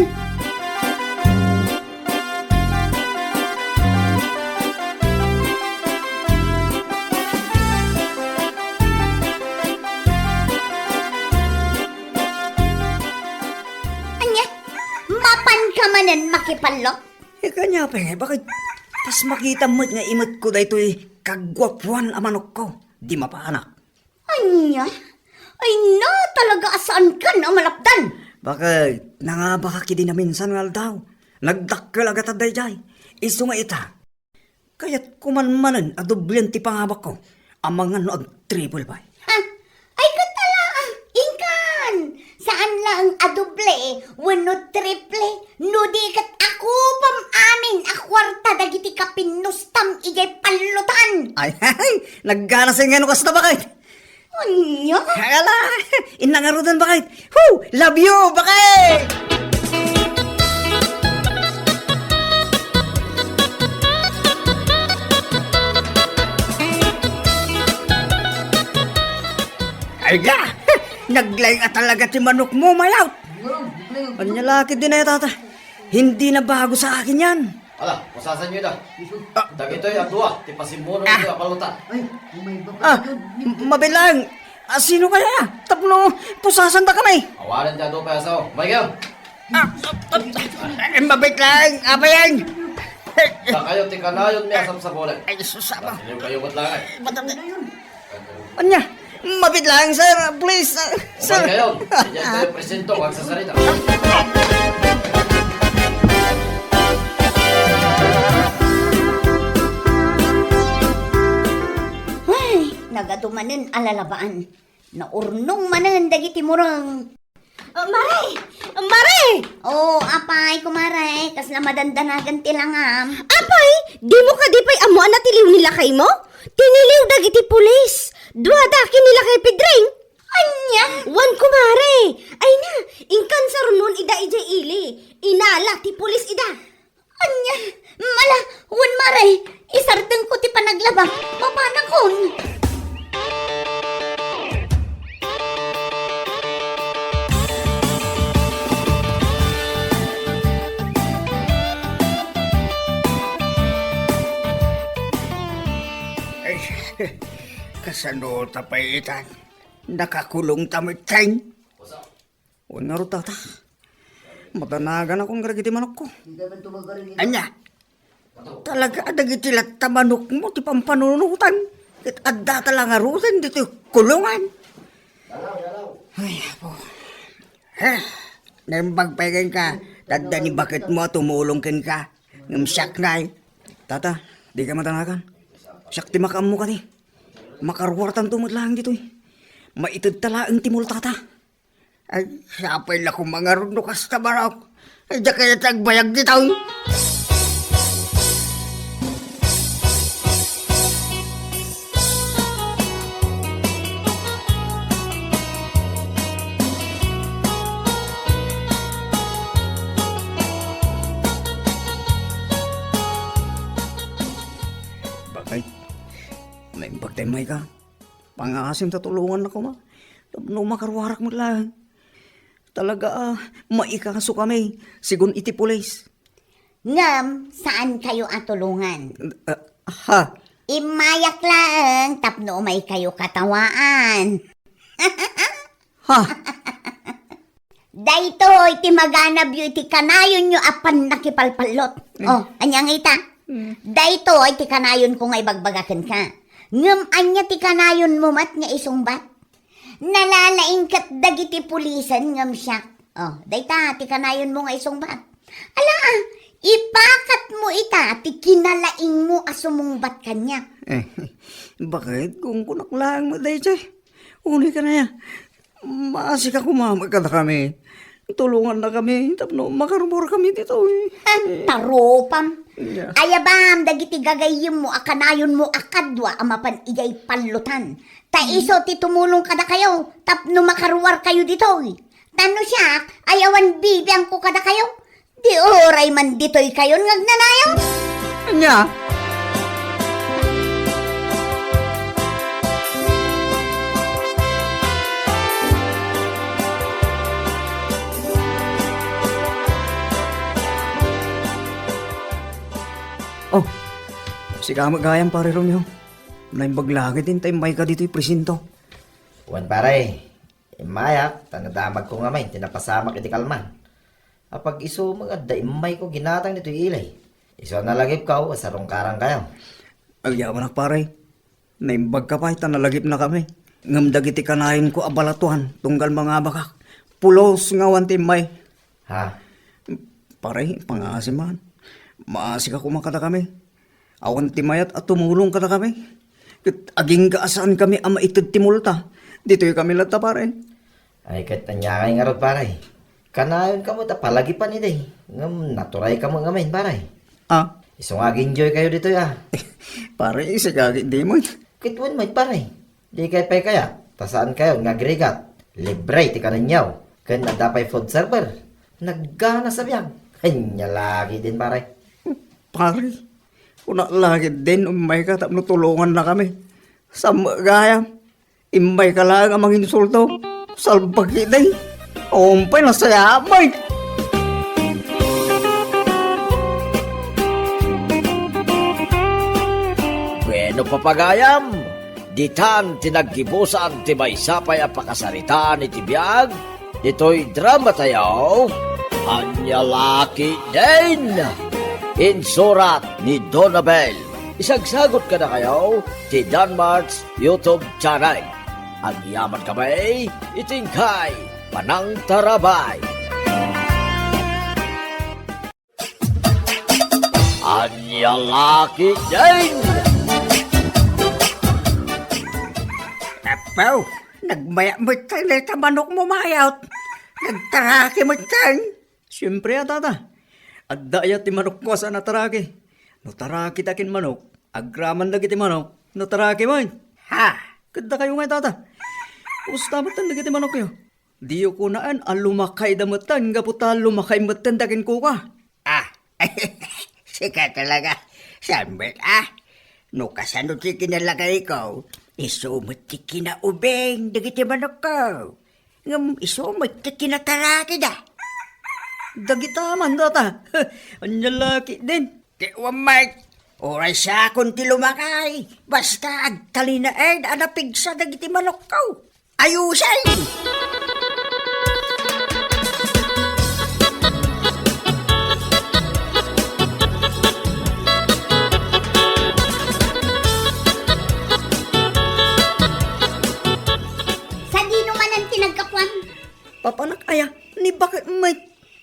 Anya, mapan ka manen makipalok? Kanya pa bakit pas makita mo't nga imot ko daytoy kagwapwan amanok ko. Di mapaanak. Anya, ay na talaga asaan ka na malapdan. Bakit? Nangabaka kidi na minsan nga daw. Nagdakkel agad at dayjay. Iso nga ita. Kaya't kumanmanan adoblyan ti pangabak ko. Amangan no ag triple by. Ha? Ay katala, ingkan. Saan lang adoble, wano triple, no di kat ako pam amin, akwarta dagiti kapinustam igay palutan. Ay, naggana sa nga no kasta bakit? Anya? Hala, inangarudan bakit? Woo! Love you, bakit? Ay ga! Naglayng at talaga ti manok mo, mayaw! Anya laki din na tata. Hindi na bago sa akin yan. Ala, pusasan nyo na. Dagitoy ang duwa, ti pasimuno nyo apalutan. Mabilang! Sino kaya? Tapno, pusasan ba kami? Awalan dyan doon pa yasaw. Michael! Mabit lang, apa yan? Sa kayo ti kanayon may asam sa bolan. Ay, susama. Hindi kayo matlangan. Anya, mabit lang, sir. Please, sir. Sir! Kayo, hindi kayo presento, magsasalita. Ay, nagadumanin alalabaan. Naurnong manan dagiti murang. Maray! Maray! Oh, apay kumaray, kas na madandanagan tilangam. Apay, di mo ka di pa'y amuan na tiliw nila kay mo? Tiniliw dagiti pulis. Duwadaki nila kay Pedring. Anya? Wan kumare. Ay na, ingkan sa runon ida ija ili. Inala ti pulis ida. Anya? Mala, wan maray, isarteng ko ti panaglaba. Papanakon. Ay, kasano tapaitan? Nakakulong tamit kain. Huwag nga ro tata. Matanagan akong garagiti manok ko. Anya, talaga adagiti latta manok mo, ti pampanunutan. At adda talaga rutan dito kulungan. Ay, po. Naimbagpagan ka. Tadda ni bakit mo tumulong kin ka. Ngumsyak na eh. Tata, di ka matanagan. Siyak ti makam mo ka ni. Makarwartan tumot lang dito eh. Maitid talaang timul tata. Ay, sapay la kong mga runukas na barok. Ay, di kaya tagbayag dito. Bakit? Naimbag tayo may ka. Pangasim tatulungan ako ma. No makarwarak mo lang. Talaga maikaso kami. Sigun iti pulis. Ngam, saan kayo atulungan? Ha? Imayak lang, tapno may kayo katawaan. Ha? Dayto, iti maganab yu, iti kanayon nyo apan nakipalpalot. Oh, anyang ita? Dayto, iti kanayon ko nga ibagbagakan ka. Ngam anya ti kanayon mo mat nga isungbat. Nalalaing kat dagiti pulisan ngam siya. Oh, dayta, ti kanayon mo nga isungbat. Ala, ipakat mo ita, ti kinalaing mo asumungbat kanya. Bakit? Kung kunak lang mo dahi siya. Uni ka na ya. Maasi ka kumamag ka na kami. Tulungan na kami. Tapno, makarumor kami dito eh. Taropam. Yeah. Ayabam, dagiti gagayim mo, akanayon mo akadwa, amapan ijay palutan. Taiso ti tumulong kada kayo, tapno makaruwar kayo dito. Tano siya, ayawan bibiyang ko kada kayo. Di oray man dito'y kayo ngagnanayaw. Anya? Oh, si kamagayang pare Romeo. Naimbagлаги din tayo may ka dito'y presinto. Wan pare, imayak, tanadamag ko nga may, tinapasamak iti kalman. Apag iso mga daimay ko ginatang nito ilay. Iso nalagip ka, asarong karang kayo. Agyaman na pare. Naimbag ka pa, nalagip na kami. Ngamdag iti kanayin ko abalatuhan, tunggal mga bakak. Pulos nga wantimay. Ha? Pare, pangasiman. Maasi ka kumakata kami. Awan timayat at tumulong ka na kami. Aging kaasaan kami ama itid timulta. Dito'y kami lata pare. Ay kat anyakay nga ro pare. Kanayon ka mo ta palagi pa ni day. Ngam naturay ka mo ngamin pare. Ah, Iso nga enjoy kayo dito ya. pare, isa kagit di mo. Kitwan may pare. Di kay pay kaya. Tasaan kayo nga agregat. Libre ti kananyaw. Kan nadapay food server. Naggana sa biyang. Kanya lagi din pare. Pare, kuna lagi din umay ka tapno tulungan na kami. Sa gaya, imay ka lang ang mga insulto. Salbagi din. Umpay na sayamay. Bueno papagayam, ditan tinaggibusan ti maysapay a pakasaritaan iti biag, dito'y drama tayo, Anyalaki din! Insurat ni Donabel. Isagsagot ka na kayo ti Danmarks YouTube channel. Ang yaman kamay, itingkay, panang tarabay. Anyalaki din! Apaw, nagmaya mo tayo na manok mo mayawt. Nagtaraki mo tayo. Siyempre tata. At daya ti manok ko sa nataraki. No taraki takin manok. Agraman lagi ti manok. No taraki mo. Ha? Kada kayo nga tata. Ustabatan lagi ti manok kayo. Diyo ko naan ang lumakay damatan. Gaputa lumakay matan takin ko ka. Ah, sika talaga. Sambit no kasano ti kinalagay ko, isumot ti kinaubeng, dagiti manok ko. Ngam isumot ti kinataraki da. Dagita man tata. Anyalaki din. Ti umay, oray siya kung ti lumakay. Basta agtalinaed, anapig sa dagiti manok ko. Ayusay! Sa di naman ang tinagkapuan, Papanak aya. Ni bakit may.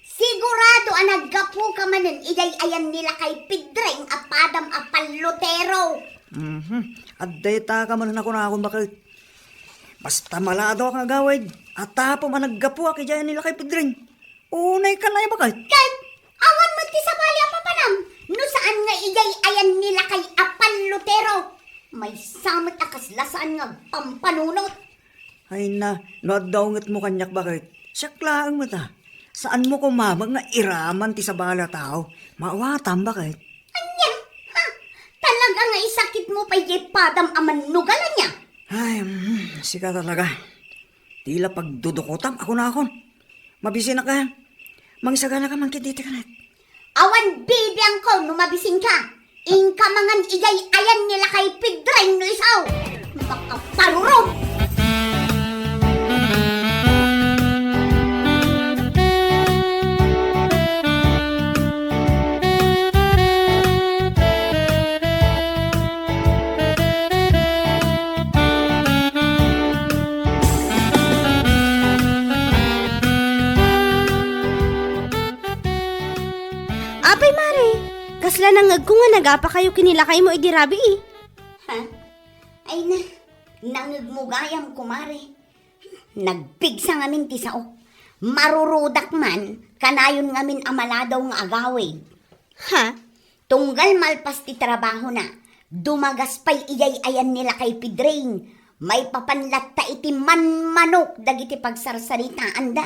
sigurado ang naggapu ka manin, iday ayan nila kay Pidreng apadam apalutero. At data ka man ako na akong bakit. Basta malado ka gawid. At tapo man naggapu aki dyan nila kay Pedring. Unay ka na bakit. Kay, awan mo ti sa bali apapanam, no saan nga iday ayan nila kay apalutero. May samot akaslasaan nga pampanunot. Ay na, nadawngat mo kanyak bakit. Saklaan mo ta. Saan mo kumamag nga iraman ti sa bala tao? Maawatan bakit? Anya, ha? Talaga nga isakit mo pa padam aman nugalan niya. Ay, sika talaga. Tila pagdudukotam ako na akon. Mabisi na ka. Mangsagana ka man kititi ka na. Awan bibiyang ko numabising ka. Ingka mangan iday ayan nila kay Pidreng no isaw. Baka parurong. Apay mare, kasla nangag ko nga nagapa kayo kinilakay mo idirabi eh. Ha? Ay na, nangigmugayam kumare. Nagpigsa ngamin ti sao. Marurudak man, kanayon ngamin amaladaw nga agawid. Ha? Tunggal malpas ti trabaho na, dumagas pa'y iyay ayan nila kay Pidrain. May papanlat ta iti manmanok dagiti pagsarsaritaan da.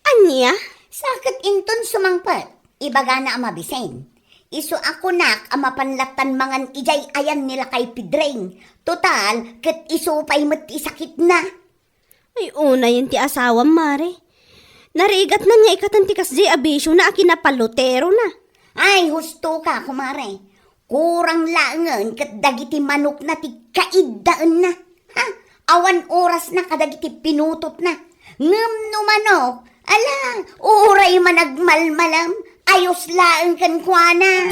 Anya? Sakit inton sumangpat, ibaga na amabisen. Isu ako nak amapanlatan mangan ijay ayan nila kay Pidrain. Total, ket isu pa'y mati sakit na. Ay, una yun ti asawam, mare. Narigat na nga ikatantikas di abisyo na akinapalutero na. Ay, husto ka, kumare. Kurang laangan ket dagiti manok na ti kaidaan na. Ha? Awan oras na kadagiti pinutot na. Ngem no manok, ala, uray managmalmalam, ayos laang kan kuana.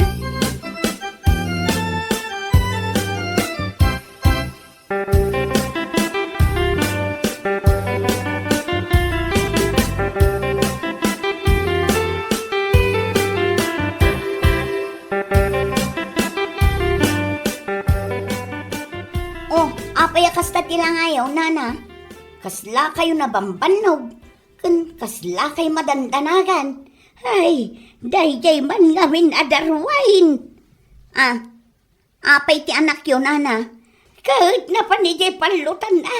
Oh, apay kasta tilang ayaw, nana. Kasla kayo nabambanog. Kasla kayo madandanagan. Ay, dayjay man ngamin adarwain. Apay ti anak yun, nana. Kahit na panijay palutan na.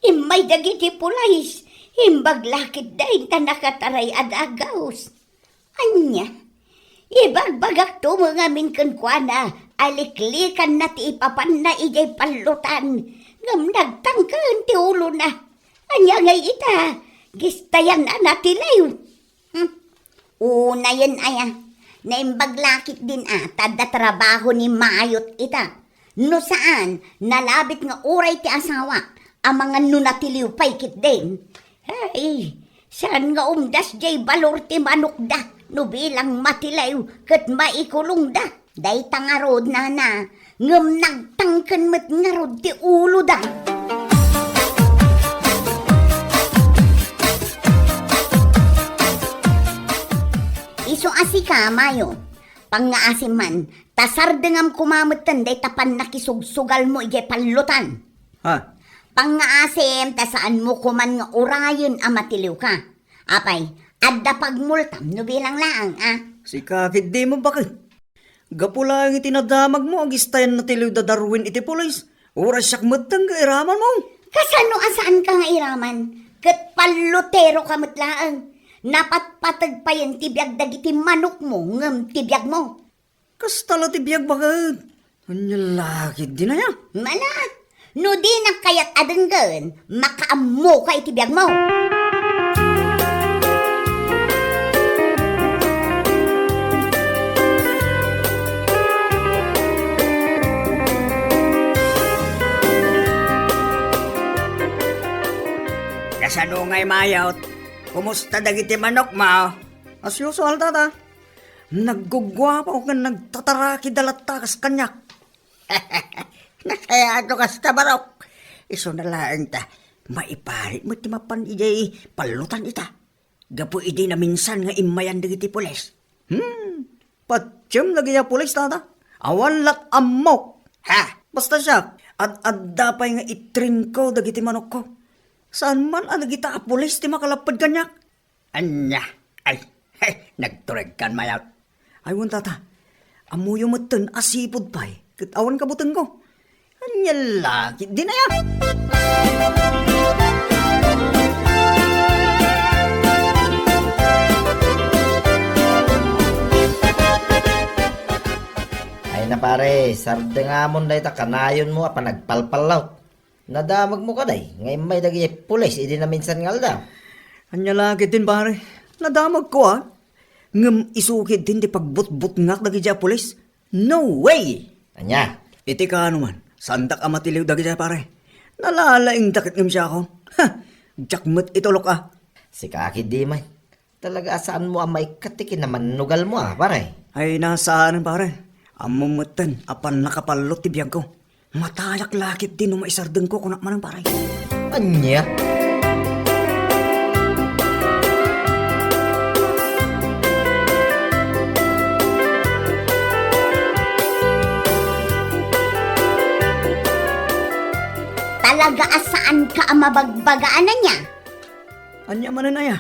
Imay dagiti pulais. Imbag lakit dahin ta nakataray adagaws. Anya, ibagbagak to mga min kuana. Aliklikan na ti ipapan na ijay palutan. Ngam nagtangkan ti ulo na. Anya ngay ita, gistayan na natilayo. Una yan aya, naimbaglakit din tada trabaho ni Mayot ita. No saan, nalabit nga uray ti asawa, ang mga nunatiliw paikit din. Ay, saan nga umdas jay balor ti manok da, no bilang matilayo, kat maikulong da. Day tangarod na ngam nagtangkan mat ngarod ti ulo da. Iso asika, Mayo. Pangaasim man, tasar dengam kumamatan day tapan nakisugsugal mo ijay palutan. Ha? Pangaasim, tasaan mo kuman nga urayon amatiliw ka. Apay, adda pagmultam no bilang laang, Si kakit di mo bakit? Gapula ang itinadamag mo ang istayan na tiliw da Darwin iti pulis. Oras siyak matang kairaman mo. Kasano asaan ka nga iraman? Kat palutero ka matlaang. Napatpatag pa yan tibiyag dagiti manok mo, ngam tibiyag mo. Kastala tibiyag bakit? Anyalakit di na ya. Mala, no di na kayat adenggan, makaammo ka itibiyag mo. Kasano ngay mayot? Kumusta dagiti manok mo? As usual tata. Naggugwa pa o nga nagtataraki dalatakas kanyak. Nasayado kas tabarok. Iso na lang ta. Maiparit mo ti mapan ijay palutan ita. Gapo idi na minsan nga imayan dagiti pulis. Patsyam lagi ya pulis tata. Awan lat amok. Ha? Basta siya. At dapay nga itrin ko dagiti manok ko. Saan man ang nagita pulis ti makalapad kanyak? Anya? Ay, nagtureg kan mayat. Aywan tata. Amuyo mo ten asipod pa'y. Kitawan kabutang ko. Anya laki. Di na yan. Ay na pare, sarde nga mo na ita kanayon mo apa nagpalpalaw. Nadamag mo ka day, ngayon may dagi pulis, idi na minsan nga alda. Anya laki din pare. Nadamag ko Ngam isukid din di pagbut-but ngak dagi dya pulis. No way! Anya, Iti ka man. Sandak amatiliw dagi dya pare. Nalalaing takit ngam siya ako. Ha! Jakmat itulok si kakid di man. Talaga asaan mo ang may katikin naman nugal mo pare. Ay nasaan pare. Amumatan apan nakapalot ti biyag ko. Matayak lakit din no maisardeng ko kunak manang pare. Anya? talaga asaan ka ang mabagbagaan na niya. Anya man na ya.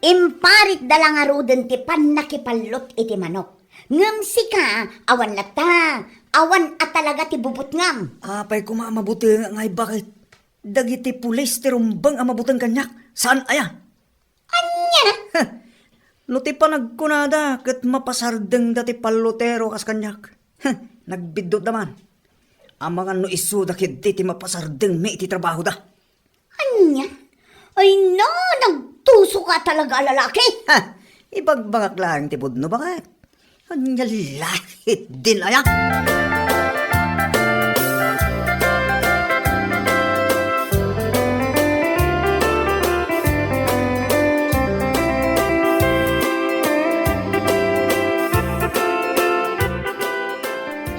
Imparit dalang aruden ti pan nakipalot iti manok. Ngem sika, awan lata, awan at talaga ti bubut ngam. Apay ko maamabuti nga ngay bakit. Dagiti pulis ti rumbang amabutang kanyak. Saan aya? Anya? No ti panagkunada ket mapasardeng dati palotero kas kanyak. Nagbidot naman. Ang mga no isu dakit ti mapasardeng may iti trabaho da. Anya? Ay na, nagtuso ka talaga lalaki. Ha! Ibagbagak lang ti budno bakit? Anya lahit din aya.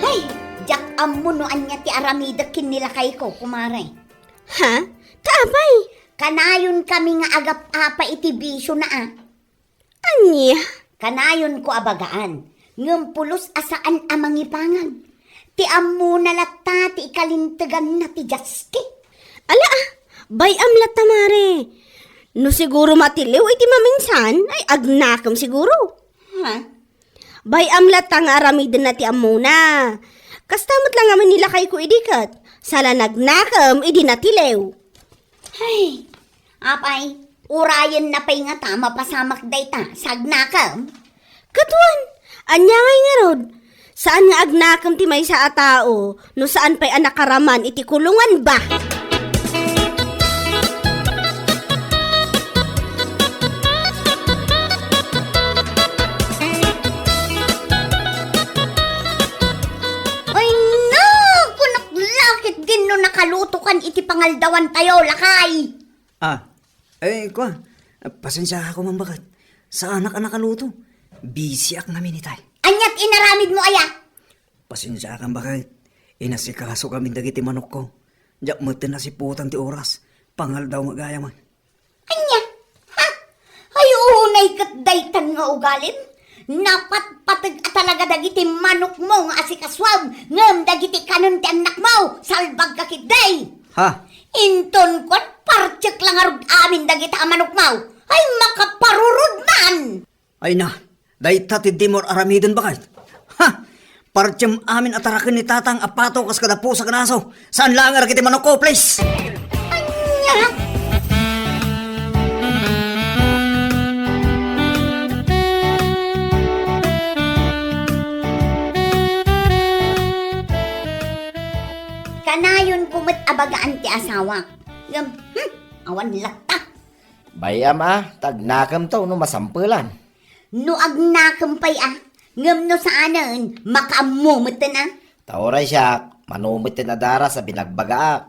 Hay, jak amo no anya ti aramida kinilakay ko, kumare. Ha? Kaapay? Kanayon kami nga agap-apa iti bisyo na Anya? Kanayon ko abagaan. Ngem pulos asaan amang ipangan. Ti amo na lata ti ikalintegan na ti Jaski. Ala, bayam lata mare. No siguro matiliw iti maminsan, ay agnakam siguro. Ha? Bayam lata nga aramidin na ti amuna. Kastamot lang naman nila kay ko idikat. Sala nagnakam, idi natiliw. Hay, apay, urayan na pa'y nga tama pasamak dayta, sagnakam. Katuan, anya ngay nga rod. Saan nga agnakam ti may sa atao, no saan pa'y anakaraman iti kulungan ba? Ay na, kunak lakit din no nakaluto kan iti pangaldawan tayo, lakay. Kwa, pasensya ako man bakit. Sa anak nakaluto. Busy ak namin itay. Anyat inaramid mo aya. Pasensya kang bakit. Inasikaso kami dagiti manok ko. Diyak mati na si putang ti oras. Pangal daw magaya man. Anya, ha? Ay unay kat daytan nga ugalim. Napatpatag talaga dagiti manok mo nga asikaswam. Ngem dagiti kanon ti anak mo. Salbag kakit day. Ha? Inton kot partsek lang arug amin dagiti manok mo. Ay makaparurod man. Ay na, dahi tati dimor aramidon bakit? Ha? Partyam amin atarakin ni tatang apato kas kadapo sa kanaso. Saan lang arakiti manok ko, please? Anya. Kanayon kumit abagaan ti asawa. Ngam, awan lata. Bayam tagnakam to no masampulan. No agnakampay ngam no saanan, makaamumatan Tauray siya, manumit na dara sa binagbagaak.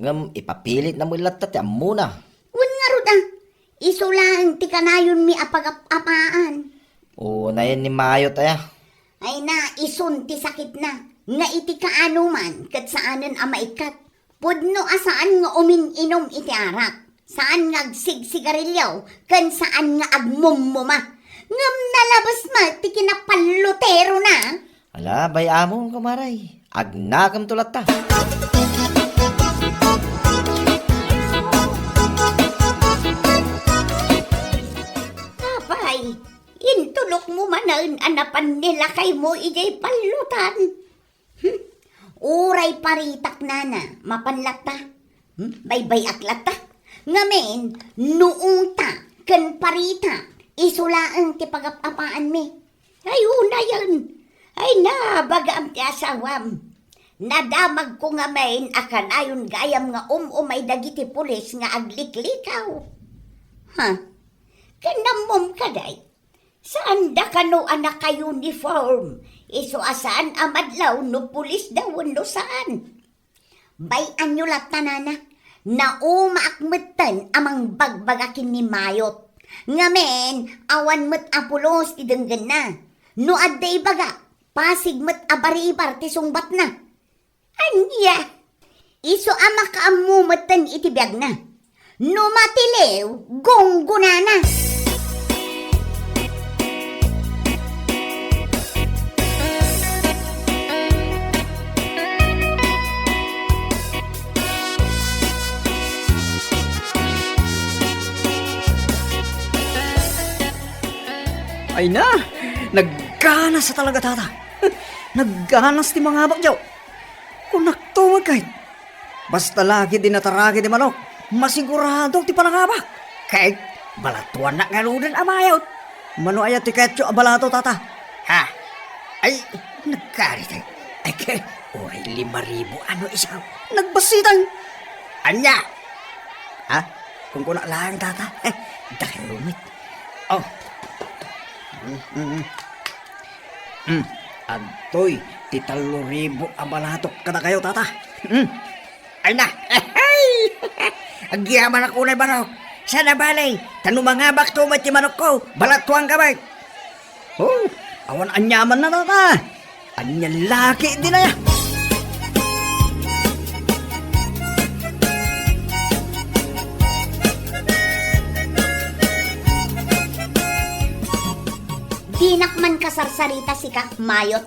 Ngam ipapilit na mo latta ti amuna. Un nga rod iso lang ti kanayon mi apagapapaan. O na yan ni Mayo taya. Ay na, isun ti sakit na. Nga iti kaano man, kat saanan maikat. Pudno asaan nga umin-inom iti arak. Saan nga agsigsigarilyaw, kan saan nga agmumuma. Ngam nalabas ma, ti kinapalutero na. Ala, bayamon kamaray. Agnakam tulat ta. Apay, intulok mo manan anapan nila kay mo ijay palutan. Uray paritak nana, mapanlata. Baybay aklata. Ngamen, noong ta, kan parita, isulaang ti pagapapaan mi. Ay, una yan. Ay na, bagam ti asawam. Nadamag ko nga main akan ayon gayam nga umay dagiti pulis nga agliklikaw. Ha? Kanamom kaday. Saan da kano anak ka uniform? Iso asaan amadlaw no pulis daw no saan? Bayan nyo latanana na umaakmetan amang bagbagakin ni Mayot. Ngamen, awan met apulos ti denggen na. No adday baga, pasig met abaribar ti sungbat na. Anya, iso ama kaamumatan iti biyag na. No matilew, gonggunana. Ay na, nagganas sa talaga tata. Nagganas ti mga habak jaw. Kung naktumag kahit. Basta lagi din nataragi di manok, masigurado ti panangabak. Kahit balatuan na nga rin amayot. Mano ayat ti ketyo abalato tata. Ha? Ay, nagkarit ay. Ay, kay, oray 5,000 ano isaw. Nagbasitang. Anya? Ha? Kung kuna lang tata. Dahil rumit. Oh. Antoy, ti 3,000 abalatok kada kayo tata. Ay na. Agyaman ako na manok. Sana balay. Tanong mga bakto may ti manok ko. Balatuang kamay. Oh, awan anyaman na tata. Anya laki din na ya. Dinakman kasarsarita si Kak Mayot.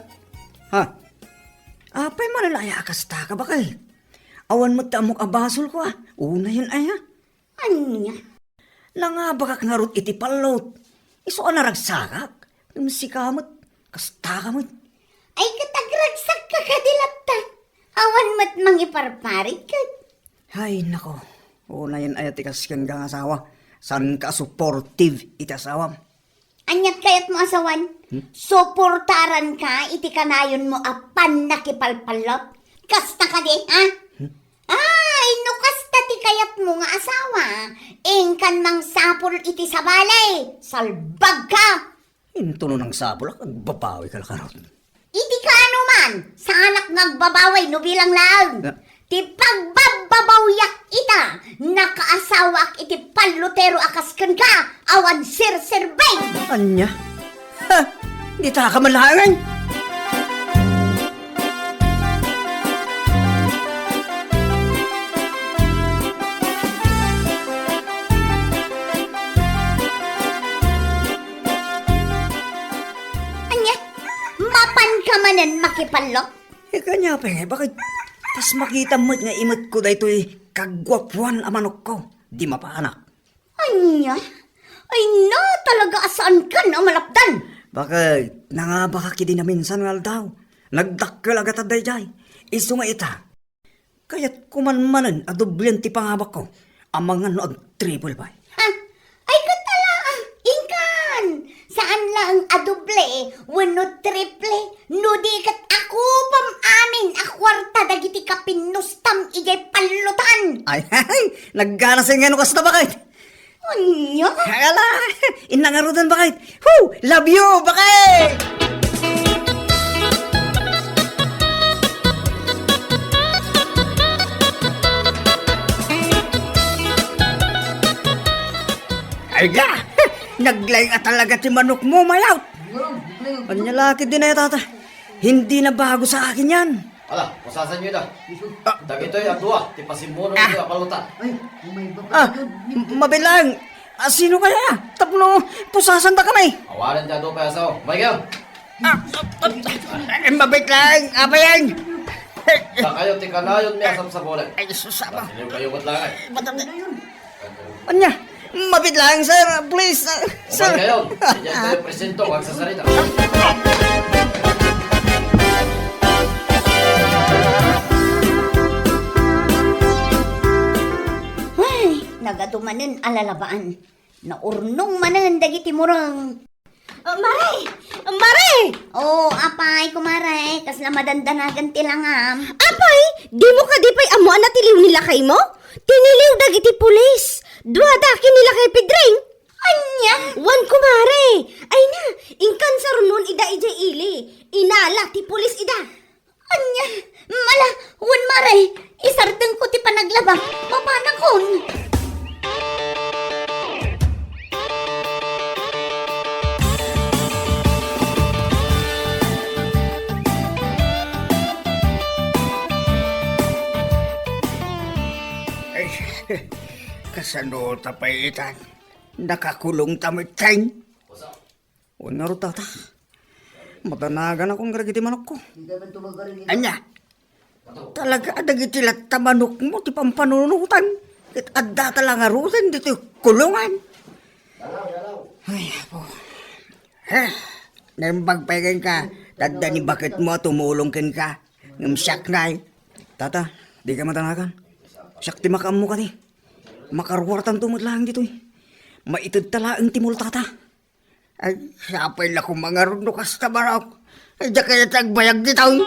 Ha? Apay malalaya kasta ka bakal. Awan mo tamok abasol ko Una yun ay ha. Ano niya? Nangabakak nga rot iti palot. Iso ka naragsakak. Sikamot. Kasta ka mo. Ay katagragsak ka kadilata. Awan mat mangiparparit ka. Hay nako. Una yun ay atikas kang asawa. San ka supportive iti asawam. Anyat kayat mo asawan? Suportaran ka, iti kanayon mo apan nakipalpalot. Kasta ka di, ha? Ay, no kasta ti kayat mo nga asawa. Engkan mang sapol iti sa balay. Salbag ka. Intuno ng sabulak, nagbabawi ka lakarot. Iti ka ano man, sa anak nagbabaway no bilang lang. Na- Ti pagbababawyak ita, nakaasawa iti palutero akasken ka, awan sir-sirbay. Anya? Ha? Di ta ka malahangan? Anya, mapan ka manen makipalok? Kanya pa bakit? Tas makita mo't nga imot ko daytoy kagwapuan a manok ko. Di mapaanak. Anya, ay na talaga asaan ka na malapdan. Bakit? Nangabaka kidi na minsan nga daw. Nagdakkel agad at dayjay. Isu nga ita. Kaya't kumanmanan a dublen ti pangabak ko. Amangan no ag triple by. Ha? Ay katala, ingkan. Saan lang adoble, wano triple, no di kat ako pam amin, akwarta dagiti kapinustam ijay palutan. Ay, naggana sa nga no kasta bakit? Anya? Hala, inangarudan bakit? Woo! Love you, bakit? Ay ga! Naglay ka talaga ti manok mo, mayaw! Anya laki din na tata. Hindi na bago sa akin yan. Ala, pusasan nyo da. Dagitoy ang duwa, ti pasimuno nyo apalutan. Mabilang! Sino kaya? Tapno, pusasan ta kami. Awalan dyan doon pa asaw. Michael! Mabait lang, apa yan? Sa kayo, ti kanayon may asam sa bola. Ay, susama. Sino kayo matlangan? Anya, mabait lang, sir. Please, sir. Sir kayo, diyan tayo presento, huwag sa salita. Ay, nagadumanin alalabaan. Naurnong manan dagiti murang. Mare! Mare! Oh, apay kumare, kasla madandanagan tilangam. Apay, di mo ka di pa'y amuan na tiliw nila kay mo? Tiniliw dagiti pulis. Duwadaki nila kay Pedring. Anya? Wan kumare. Ay na, ingkan sa runon ida ija ili. Inala ti pulis ida. Anya? Mala, wan mare, isardeng ko ti panaglaba. Papanakon. Ay, kasano tapaitan. Nakakulong tamit tayo. O nga tata. Matanagan akong garagiti manok ko. Anya, talaga adagiti latta manok mo, ti pampanunutan. At adda talang arutan, dito kulungan. Ay, po. Nambagpagan ka. Tadda ni bakit mo tumulong ka. Siyak na eh. Tata, di ka matanakan. Siyak ti makam mo ka ti. Makarwartan tumot lang dito eh. Maitid talaang timul tata. Ay, sapay lang kung mga runukas na barok. Ay, di kaya tagbayag dito eh.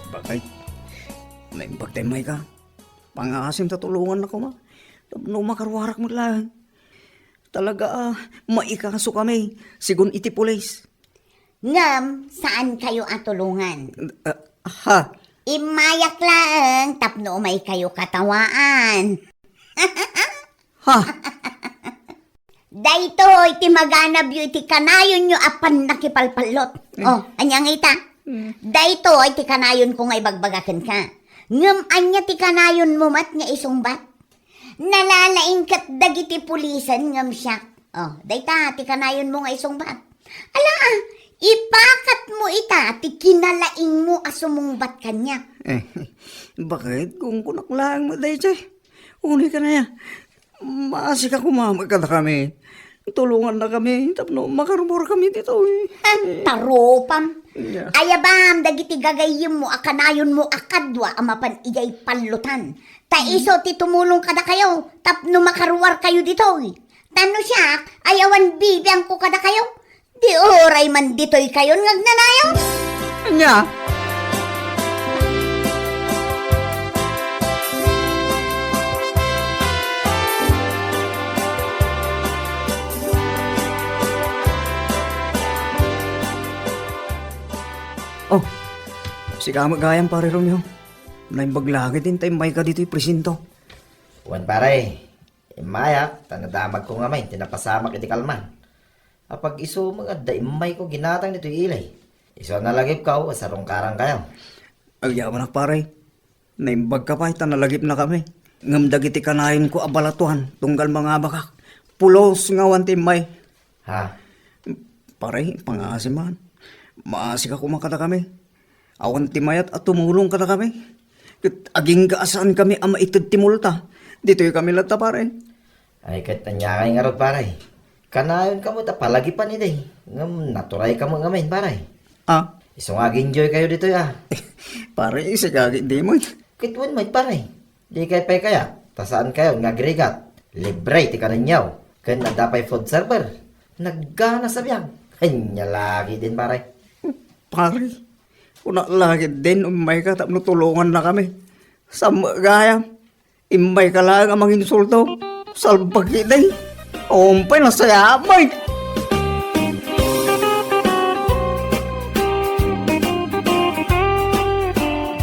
Bakit? Naimbagtemay ka. Pangasim sa tulungan ako ma. No makarwarak mo lang. Talaga maikaso kami. Sigun iti pulis. Ngam, saan kayo atulungan? Ha? Imayak lang, tapno may kayo katawaan. Ha? Dayto, iti maganab yu iti kanayon nyo apan nakipalpalot. Oh, anyang ita. Dayto, iti kanayon ko nga ibagbagakan ka. Ngam anya ti kanayon mo mat nga isungbat. Nalalaing kat dagiti pulisan ngam siya. Oh, dayta, ti kanayon mo nga isungbat. Ala, ipakat mo ita, ti kinalaing mo asumungbat kanya. Bakit? Kung kunak lang mo dahi chay. Uni ka na ya. Maasik ako mamagkada kami. Tulungan na kami. Tapno makarumor kami dito eh. Taropam. Ayabam, dagiti gagayim mo, akanayon mo akadwa, amapan ijay palutan. Taiso ti tumulong kada kayo, tapno makaruwar kayo dito. Tano siya, ayawan bibiyang ko kada kayo. Di oray man dito'y kayo ngagnanayo. Anya? Oh, si kamagayang pare Romeo. Naimbagлаги din tayo may ka dito'y presinto. Wan pare, imayak, tanadamag ko nga may, tinapasamak iti kalman. Apag iso mga daimay ko ginatang nito ilay. Iso nalagip ka, asarong karang kayo. Agyaman na pare. Naimbag ka pa, tanalagip na kami. Ngamdag iti kanayin ko abalatuhan, tunggal mga bakak. Pulos nga wantimay. Ha? Pare, pangasiman. Maasik ako makata kami. Awan timayat at tumulong ka na kami. Aging gaasaan kami ama itid timulta. Dito'y kami lata pare. Ay kat anyakay nga rod pare. Kanayon ka mo ta palagi pa ni day. Ngam naturay ka mo ngamin pare. Ah, Iso nga enjoy kayo dito ya. pare, isa kagit di mo. Kitwan mo pare. Di kay pay kaya. Tasaan kayo nga agregat. Libre ti kananyaw. Kan nadapay food server. Naggana sa biyag. Kanya lagi din pare. Pare, una lagi din umay ka tapno tulungan na kami. Sa gaya, imay ka lang ang mga insulto. Salbagi din. Umpay na saya amay.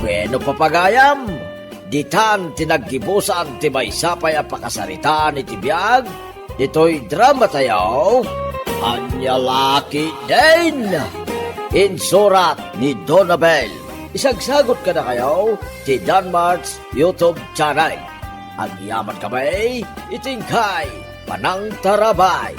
Bueno papagayam, ditan tinaggibusan ti may sapay a pakasaritaan iti biyag, dito'y drama tayaw, anya laki din. Insurat ni Donabel. Isagsagot ka na kayo ti Danmarks YouTube channel. Ang yaman kamay, itingkay, panang tarabay.